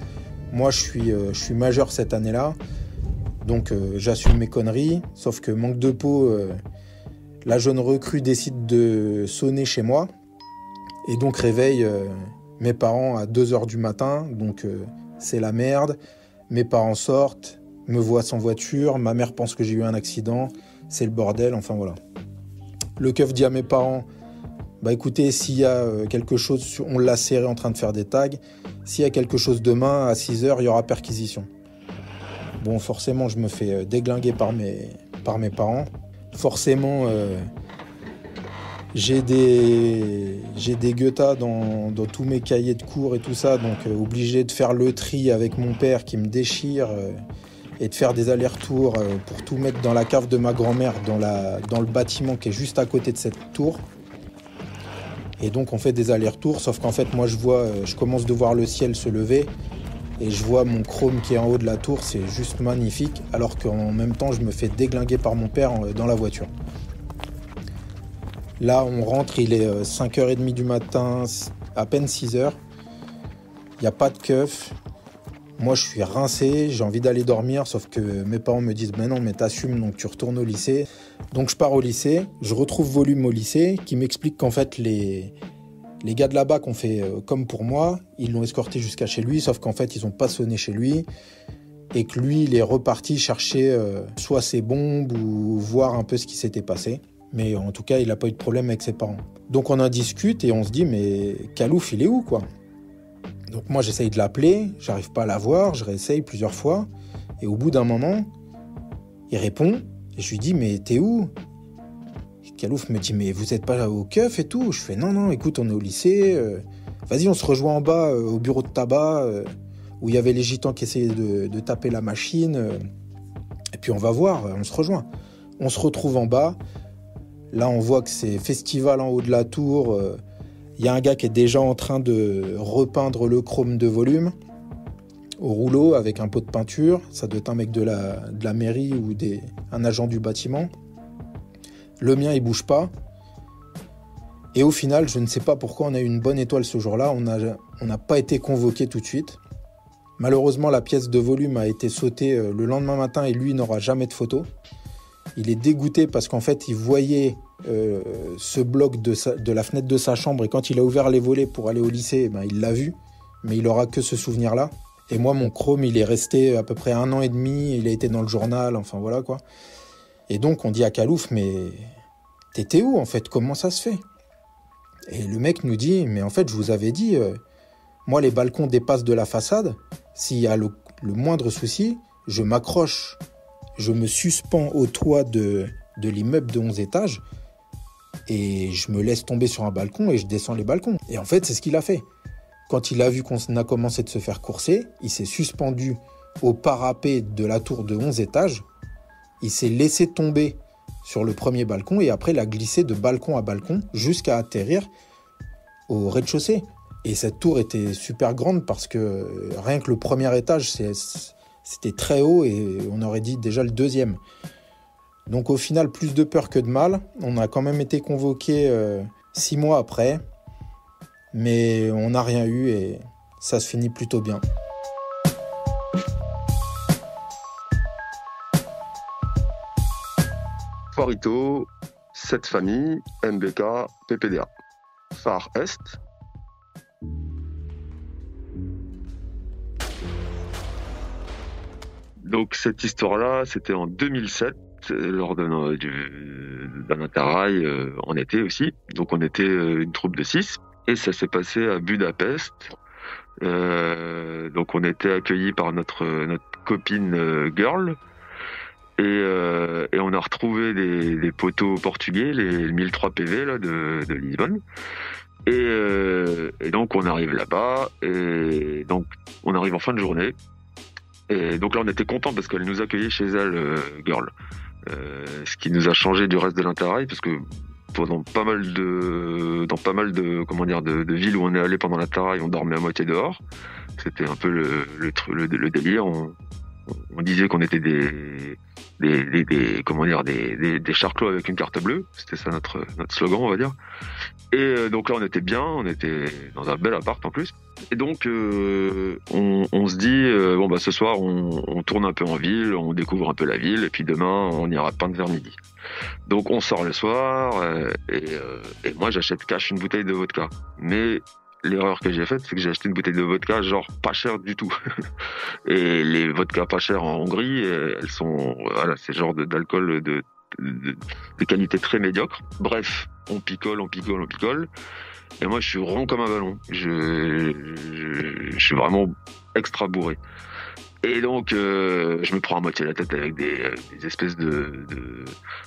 Moi, je suis majeur cette année-là, donc j'assume mes conneries. Sauf que manque de peau, la jeune recrue décide de sonner chez moi et donc réveille mes parents à 2h du matin. Donc c'est la merde. Mes parents sortent, me voient sans voiture. Ma mère pense que j'ai eu un accident. C'est le bordel. Enfin voilà. Le keuf dit à mes parents, bah écoutez, s'il y a quelque chose, on l'a serré en train de faire des tags, s'il y a quelque chose demain à 6h, il y aura perquisition. Bon, forcément, je me fais déglinguer par mes parents. Forcément, j'ai des guettas dans tous mes cahiers de cours et tout ça, donc obligé de faire le tri avec mon père qui me déchire et de faire des allers-retours pour tout mettre dans la cave de ma grand-mère, dans le bâtiment qui est juste à côté de cette tour. Et donc on fait des allers-retours, sauf qu'en fait moi je commence de voir le ciel se lever et je vois mon chrome qui est en haut de la tour, c'est juste magnifique, alors qu'en même temps je me fais déglinguer par mon père dans la voiture. Là on rentre, il est 5h30 du matin, à peine 6h, il n'y a pas de keuf. Moi, je suis rincé, j'ai envie d'aller dormir, sauf que mes parents me disent « Ben non, mais t'assumes, donc tu retournes au lycée. » Donc je pars au lycée, je retrouve Volume au lycée, qui m'explique qu'en fait, les gars de la BAC ont fait comme pour moi. Ils l'ont escorté jusqu'à chez lui, sauf qu'en fait, ils n'ont pas sonné chez lui. Et que lui, il est reparti chercher soit ses bombes ou voir un peu ce qui s'était passé. Mais en tout cas, il n'a pas eu de problème avec ses parents. Donc on en discute et on se dit « Mais Kalouf, il est où, quoi ?» Donc moi j'essaye de l'appeler, j'arrive pas à la voir, je réessaye plusieurs fois. Et au bout d'un moment, il répond. Et je lui dis mais t'es où ? Et Kalouf me dit mais vous êtes pas au keuf et tout ? Je fais non, écoute on est au lycée. Vas-y on se rejoint en bas au bureau de tabac où il y avait les gitans qui essayaient de taper la machine. Et puis on va voir, on se rejoint. On se retrouve en bas. Là on voit que c'est festival en haut de la tour. Il y a un gars qui est déjà en train de repeindre le chrome de Volume au rouleau avec un pot de peinture. Ça doit être un mec de la mairie ou un agent du bâtiment. Le mien, il bouge pas. Et au final, je ne sais pas pourquoi on a eu une bonne étoile ce jour-là. On n'a pas été convoqué tout de suite. Malheureusement, la pièce de Volume a été sautée le lendemain matin et lui n'aura jamais de photo. Il est dégoûté parce qu'en fait, il voyait ce bloc de la fenêtre de sa chambre et quand il a ouvert les volets pour aller au lycée, ben, il l'a vu, mais il aura que ce souvenir-là. Et moi, mon chrome, il est resté à peu près 1 an et demi, il a été dans le journal, enfin voilà quoi. Et donc, on dit à Kalouf, mais t'étais où en fait ? Comment ça se fait ? Et le mec nous dit, mais en fait, je vous avais dit, moi, les balcons dépassent de la façade, s'il y a le moindre souci, je m'accroche, je me suspends au toit de l'immeuble de 11 étages et je me laisse tomber sur un balcon et je descends les balcons. Et en fait, c'est ce qu'il a fait. Quand il a vu qu'on a commencé de se faire courser, il s'est suspendu au parapet de la tour de 11 étages. Il s'est laissé tomber sur le premier balcon et après, il a glissé de balcon à balcon jusqu'à atterrir au rez-de-chaussée. Et cette tour était super grande parce que rien que le premier étage, c'était très haut et on aurait dit déjà le deuxième. Donc au final, plus de peur que de mal. On a quand même été convoqué 6 mois après. Mais on n'a rien eu et ça se finit plutôt bien. Farito, cette famille, MBK, PPDA. Phare Est. Donc cette histoire-là, c'était en 2007, lors d'un interrail en été aussi. Donc on était une troupe de 6 et ça s'est passé à Budapest. Donc on était accueillis par notre copine girl et on a retrouvé des poteaux portugais, les 1003 PV là, de Lisbonne. Et donc on arrive là-bas et donc on arrive en fin de journée. Et donc là, on était contents parce qu'elle nous accueillait chez elle, girl. Ce qui nous a changé du reste de l'interrail, parce que dans pas mal de villes où on est allé pendant l'interrail, on dormait à moitié dehors. C'était un peu le délire. On disait qu'on était des charclos avec une carte bleue. C'était ça notre slogan, on va dire. Et donc là, on était bien, on était dans un bel appart en plus. Et donc, on se dit, ce soir, on tourne un peu en ville, on découvre un peu la ville, et puis demain, on ira peindre vers midi. Donc, on sort le soir, et moi, j'achète cash une bouteille de vodka. Mais l'erreur que j'ai faite, c'est que j'ai acheté une bouteille de vodka, genre pas chère du tout. Et les vodkas pas chers en Hongrie, elles sont, voilà, c'est genre d'alcool de qualité très médiocre. Bref, on picole. Et moi, je suis rond comme un ballon. Je suis vraiment extra bourré. Et donc, je me prends à moitié la tête avec des espèces de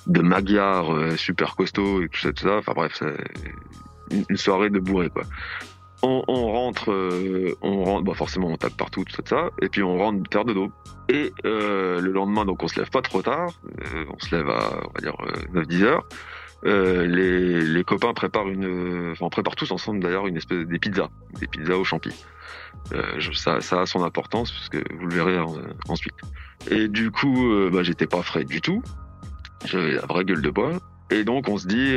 magyars super costauds et tout ça. Enfin bref, c'est une soirée de bourré, quoi. On rentre, forcément on tape partout, tout ça, et puis on rentre faire dodo. Et le lendemain, donc on se lève pas trop tard, on se lève à, on va dire, 9-10 heures. Les copains préparent on prépare tous ensemble d'ailleurs des pizzas aux champi. Ça a son importance, puisque vous le verrez ensuite. Et du coup, j'étais pas frais du tout, j'avais la vraie gueule de bois. Et donc on se dit,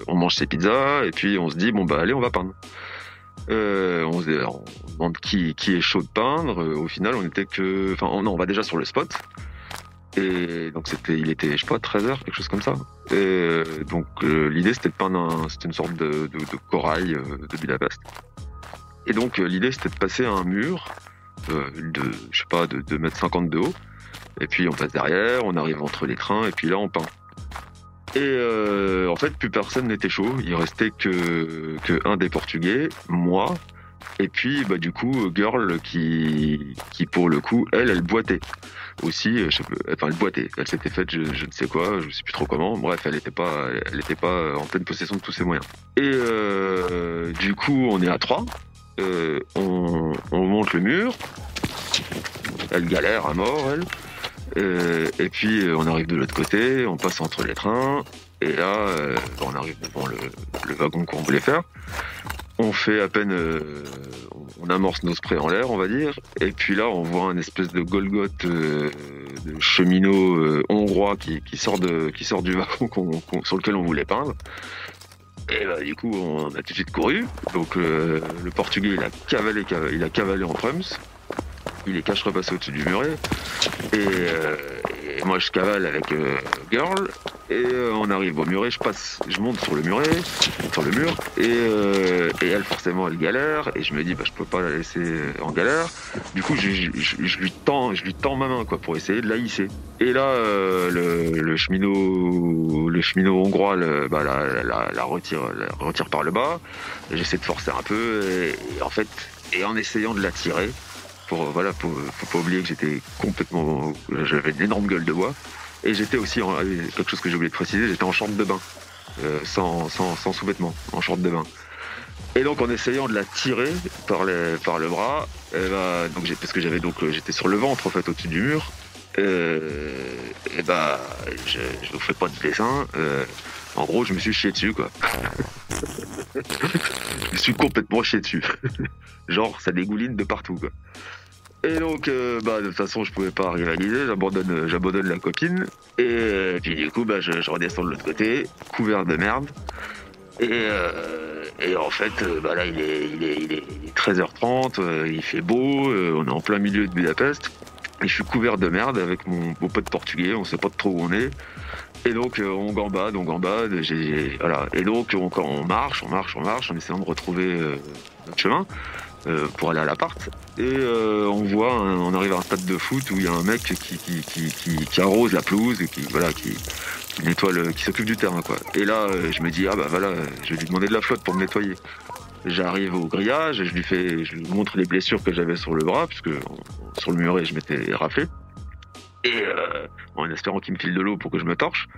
on mange ces pizzas, et puis on se dit, allez, on va peindre. On demande qui est chaud de peindre. Au final, on était on va déjà sur le spot. Et donc il était, je sais pas, 13h, quelque chose comme ça. Et donc l'idée c'était de peindre c'était une sorte de corail de Budapest. Et donc l'idée c'était de passer un mur de 2,50 m de haut. Et puis on passe derrière, on arrive entre les trains, et puis là on peint. Et en fait, plus personne n'était chaud. Il restait que un des Portugais, moi, et puis du coup, girl qui pour le coup, elle boitait aussi. Elle boitait. Elle s'était faite, je ne sais quoi, je sais plus trop comment. Bref, elle était pas en pleine possession de tous ses moyens. Et du coup, on est à 3. On monte le mur. Elle galère à mort, elle. Et puis on arrive de l'autre côté, on passe entre les trains, et là on arrive devant le wagon qu'on voulait faire. On fait à peine, on amorce nos sprays en l'air, on va dire, et puis là on voit un espèce de Golgoth de cheminot hongrois qui sort du wagon sur lequel on voulait peindre. Et du coup on a tout de suite couru. Donc le Portugais il a cavalé en prums. Il est cache repassé au-dessus du muret. Et moi je cavale avec girl. Et on arrive au muret, je monte sur le mur. Et elle forcément elle galère. Et je me dis je peux pas la laisser en galère. Du coup je lui tends ma main, quoi, pour essayer de la hisser. Et là le cheminot hongrois la retire par le bas. Et j'essaie de forcer un peu. Et en fait, en essayant de la tirer, faut pas oublier que j'avais une énorme gueule de bois, et j'étais aussi quelque chose que j'ai oublié de préciser, j'étais en short de bain, sans sous-vêtements, en short de bain. Et donc en essayant de la tirer par le bras, parce que j'étais sur le ventre en fait au-dessus du mur, je vous fais pas de dessin. En gros, je me suis chié dessus, quoi. Je me suis complètement chié dessus. Genre, ça dégouline de partout, quoi. Et donc, de toute façon, je pouvais pas rivaliser, j'abandonne la copine. Et puis du coup, je redescends de l'autre côté, couvert de merde. Et en fait, là, il est 13h30, il fait beau, on est en plein milieu de Budapest. Et je suis couvert de merde avec mon pote portugais, on sait pas trop où on est. Et donc on gambade, voilà. Et donc on marche en essayant de retrouver notre chemin pour aller à l'appart. Et on arrive à un stade de foot où il y a un mec qui arrose la pelouse, et qui nettoie, qui s'occupe du terrain, quoi. Et là je me dis je vais lui demander de la flotte pour me nettoyer. J'arrive au grillage, je lui montre les blessures que j'avais sur le bras, puisque sur le muret je m'étais raflé. Et en espérant qu'il me file de l'eau pour que je me torche.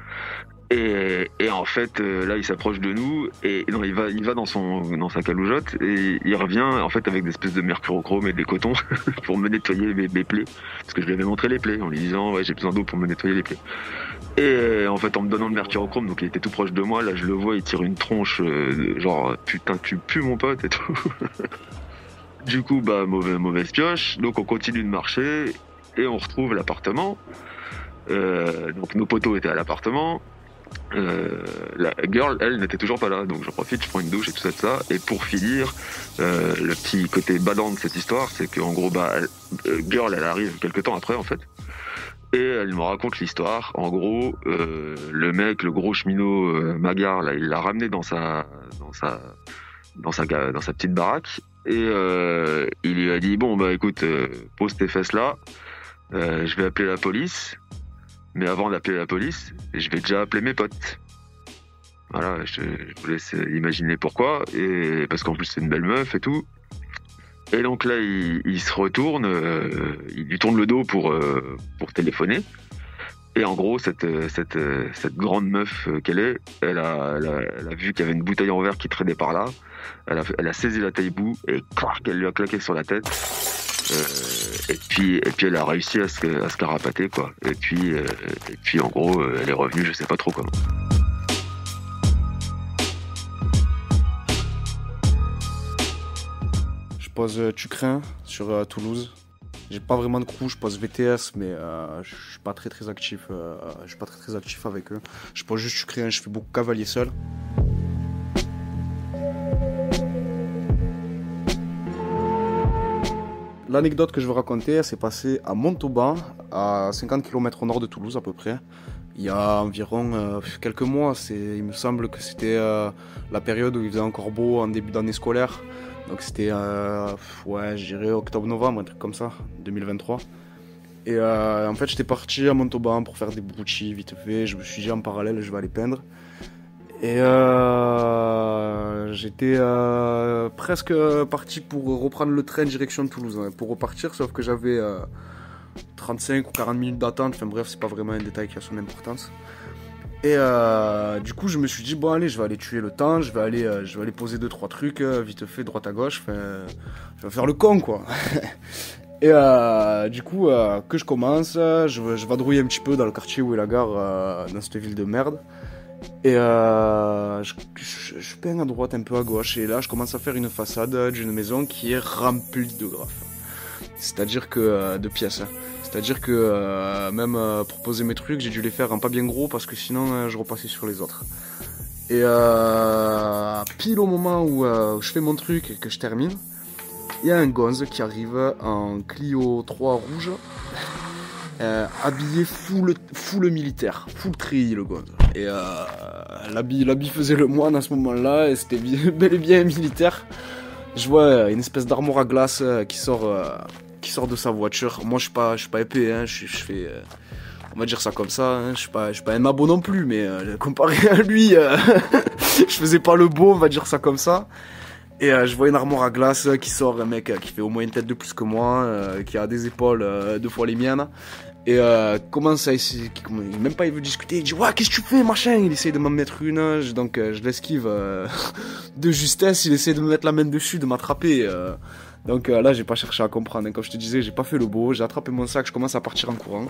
Et en fait, là, il s'approche de nous, et non, il va dans sa caloujotte, et il revient en fait avec des espèces de mercurochrome et des cotons pour me nettoyer mes plaies, parce que je lui avais montré les plaies en lui disant ouais, j'ai besoin d'eau pour me nettoyer les plaies. Et en fait, en me donnant le mercurochrome, donc il était tout proche de moi, là je le vois, il tire une tronche genre putain tu pues mon pote et tout. Du coup mauvaise pioche, donc on continue de marcher et on retrouve l'appartement. Donc nos potos étaient à l'appartement. La girl, elle, n'était toujours pas là, donc j'en profite, je prends une douche et tout ça. Et pour finir, le petit côté badant de cette histoire, c'est qu'en gros, girl, elle arrive quelques temps après, en fait, et elle me raconte l'histoire. En gros, le mec, le gros cheminot Magar, là, il l'a ramené dans sa petite baraque, et il lui a dit bon écoute, pose tes fesses là, je vais appeler la police. Mais avant d'appeler la police, je vais déjà appeler mes potes. Voilà, je vous laisse imaginer pourquoi. Et parce qu'en plus c'est une belle meuf et tout. Et donc là, il se retourne, il lui tourne le dos pour téléphoner. Et en gros, cette grande meuf qu'elle est, elle a vu qu'il y avait une bouteille en verre qui traînait par là. Elle a saisi la taille-bout et clac, elle lui a claqué sur la tête. Et puis elle a réussi à se carapater, quoi. Et puis en gros elle est revenue, je sais pas trop comment. Je pose Tucrin sur Toulouse. J'ai pas vraiment de crew, je pose VTS, mais je suis pas très actif. Je suis pas très actif avec eux. Je pose juste Tucrin, je fais beaucoup cavalier seul. L'anecdote que je veux raconter, elle s'est passée à Montauban, à 50 km au nord de Toulouse à peu près. Il y a environ quelques mois, il me semble que c'était la période où il faisait encore beau en début d'année scolaire. Donc c'était, je dirais octobre-novembre, un truc comme ça, 2023. Et en fait, j'étais parti à Montauban pour faire des broutilles vite fait. Je me suis dit en parallèle, je vais aller peindre. Et j'étais presque parti pour reprendre le train direction de Toulouse, pour repartir, sauf que j'avais 35 ou 40 minutes d'attente. Enfin bref, c'est pas vraiment un détail qui a son importance. Et du coup, je me suis dit, bon allez, je vais aller tuer le temps, je vais aller poser 2-3 trucs, vite fait, droite à gauche, je vais faire le con, quoi. Et du coup, que je commence, je vadrouille un petit peu dans le quartier où est la gare, dans cette ville de merde. Et je peins à droite, un peu à gauche, et là je commence à faire une façade d'une maison qui est remplie de graphes. C'est-à-dire que de pièces. C'est-à-dire que même pour poser mes trucs, j'ai dû les faire en pas bien gros parce que sinon je repassais sur les autres. Et pile au moment où je fais mon truc et que je termine, il y a un gonze qui arrive en Clio 3 rouge. Habillé full militaire, full treillis le gonze. Et l'habit faisait le moine à ce moment-là, et c'était bel et bien militaire. Je vois une espèce d'armoire à glace qui sort de sa voiture. Moi je suis pas épais, hein. je fais, on va dire ça comme ça, hein. Je suis pas un abo non plus, mais comparé à lui, je faisais pas le beau, on va dire ça comme ça. Et je vois une armoire à glace qui sort, un mec qui fait au moins une tête de plus que moi, qui a des épaules 2 fois les miennes. Et commence à essayer, même pas il veut discuter, il dit ouais qu'est-ce que tu fais machin, il essaye de m'en mettre une, donc je l'esquive de justesse, il essaie de me mettre la main dessus, de m'attraper. Donc là j'ai pas cherché à comprendre, comme je te disais, j'ai pas fait le beau, j'ai attrapé mon sac, je commence à partir en courant.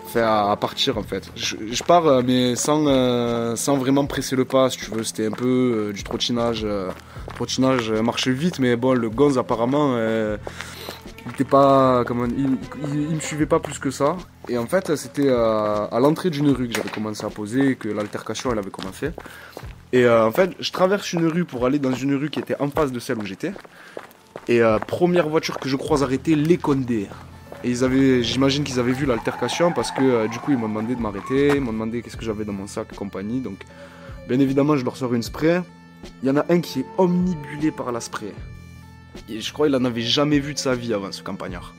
Enfin à partir en fait. Je pars mais sans vraiment presser le pas si tu veux, c'était un peu du trottinage. Trottinage marche vite, mais bon le gonze apparemment il était pas, il me suivait pas plus que ça. Et en fait c'était à l'entrée d'une rue que j'avais commencé à poser, que l'altercation elle avait commencé. Et en fait je traverse une rue pour aller dans une rue qui était en face de celle où j'étais. Et première voiture que je croise arrêtée, les Condés. Et j'imagine qu'ils avaient vu l'altercation parce que du coup ils m'ont demandé de m'arrêter, ils m'ont demandé qu'est-ce que j'avais dans mon sac et compagnie. Donc bien évidemment je leur sors une spray. Il y en a un qui est omnibulé par la spray. Et je crois qu'il en avait jamais vu de sa vie avant, ce campagnard.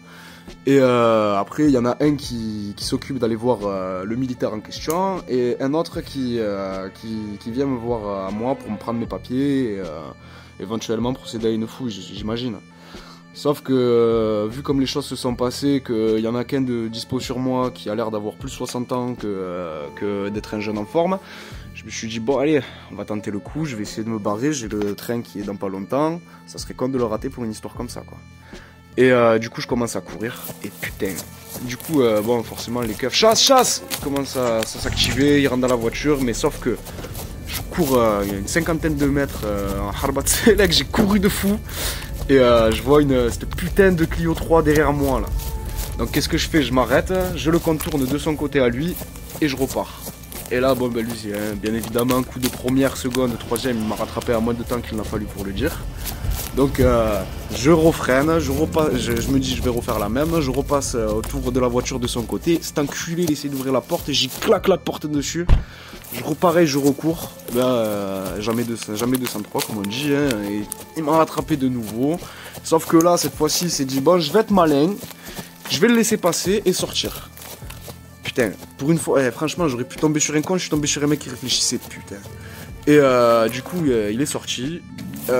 Et après il y en a un qui s'occupe d'aller voir le militaire en question et un autre qui vient me voir à moi pour me prendre mes papiers et éventuellement procéder à une fouille, j'imagine. Sauf que, vu comme les choses se sont passées, qu'il y en a qu'un de dispo sur moi qui a l'air d'avoir plus de 60 ans que d'être un jeune en forme, je me suis dit, bon allez, on va tenter le coup, je vais essayer de me barrer, j'ai le train qui est dans pas longtemps, ça serait con de le rater pour une histoire comme ça, quoi. Et du coup, je commence à courir, et putain, du coup, bon, forcément, les keufs, chasse, ils commencent à s'activer, ils rentrent dans la voiture, mais sauf que je cours une cinquantaine de mètres en Harbat Selek, j'ai couru de fou. Et je vois cette putain de Clio 3 derrière moi là. Donc qu'est-ce que je fais? Je m'arrête, je le contourne de son côté à lui et je repars. Et là, bon, ben lui, bien évidemment, coup de première, seconde, troisième, il m'a rattrapé à moins de temps qu'il n'a fallu pour le dire. Donc je refreine, je me dis je vais refaire la même, je repasse autour de la voiture de son côté. Cet enculé il essaie d'ouvrir la porte et j'y claque la porte dessus. Je reparais, je recours, jamais 203 comme on dit, hein, et il m'a rattrapé de nouveau. Sauf que là, cette fois-ci, il s'est dit, bon, je vais être malin, je vais le laisser passer et sortir. Putain, pour une fois, franchement, j'aurais pu tomber sur un con, je suis tombé sur un mec qui réfléchissait, putain. Et du coup, il est sorti.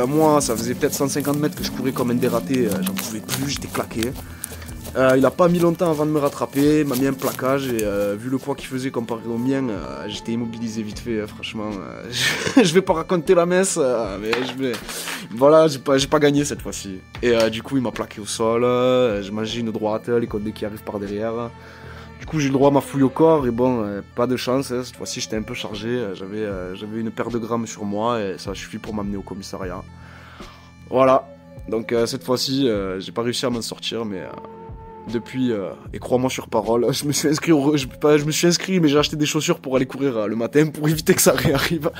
Moi, ça faisait peut-être 150 mètres que je courais comme un dératé, j'en pouvais plus, j'étais claqué. Il a pas mis longtemps avant de me rattraper, il m'a mis un plaquage et vu le poids qu'il faisait comparé au mien, j'étais immobilisé vite fait, franchement. Je vais pas raconter la messe, mais voilà, j'ai pas gagné cette fois-ci. Et du coup, il m'a plaqué au sol, j'imagine droite, les condés qui arrivent par derrière. Du coup, j'ai eu le droit à ma fouille au corps et bon, pas de chance, cette fois-ci j'étais un peu chargé, j'avais une paire de grammes sur moi et ça a suffi pour m'amener au commissariat. Voilà, donc cette fois-ci, j'ai pas réussi à m'en sortir, mais... Depuis, et crois-moi sur parole, je me suis inscrit, mais j'ai acheté des chaussures pour aller courir le matin pour éviter que ça réarrive.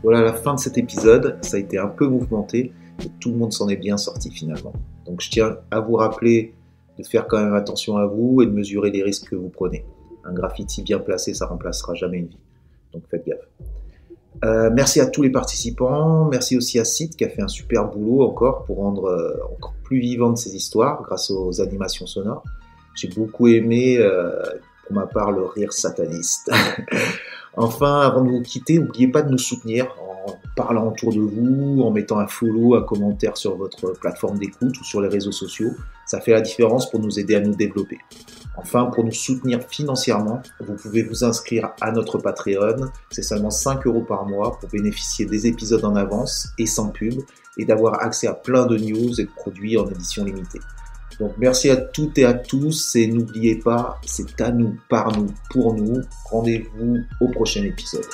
Voilà la fin de cet épisode, ça a été un peu mouvementé, mais tout le monde s'en est bien sorti finalement. Donc je tiens à vous rappeler de faire quand même attention à vous et de mesurer les risques que vous prenez. Un graffiti bien placé, ça remplacera jamais une vie. Donc faites gaffe. Merci à tous les participants, merci aussi à Sid qui a fait un super boulot encore pour rendre encore plus vivantes ces histoires grâce aux animations sonores. J'ai beaucoup aimé, pour ma part, le rire sataniste. Enfin, avant de vous quitter, n'oubliez pas de nous soutenir en parlant autour de vous, en mettant un follow, un commentaire sur votre plateforme d'écoute ou sur les réseaux sociaux. Ça fait la différence pour nous aider à nous développer. Enfin, pour nous soutenir financièrement, vous pouvez vous inscrire à notre Patreon. C'est seulement 5 € par mois pour bénéficier des épisodes en avance et sans pub et d'avoir accès à plein de news et de produits en édition limitée. Donc merci à toutes et à tous et n'oubliez pas, c'est à nous, par nous, pour nous. Rendez-vous au prochain épisode.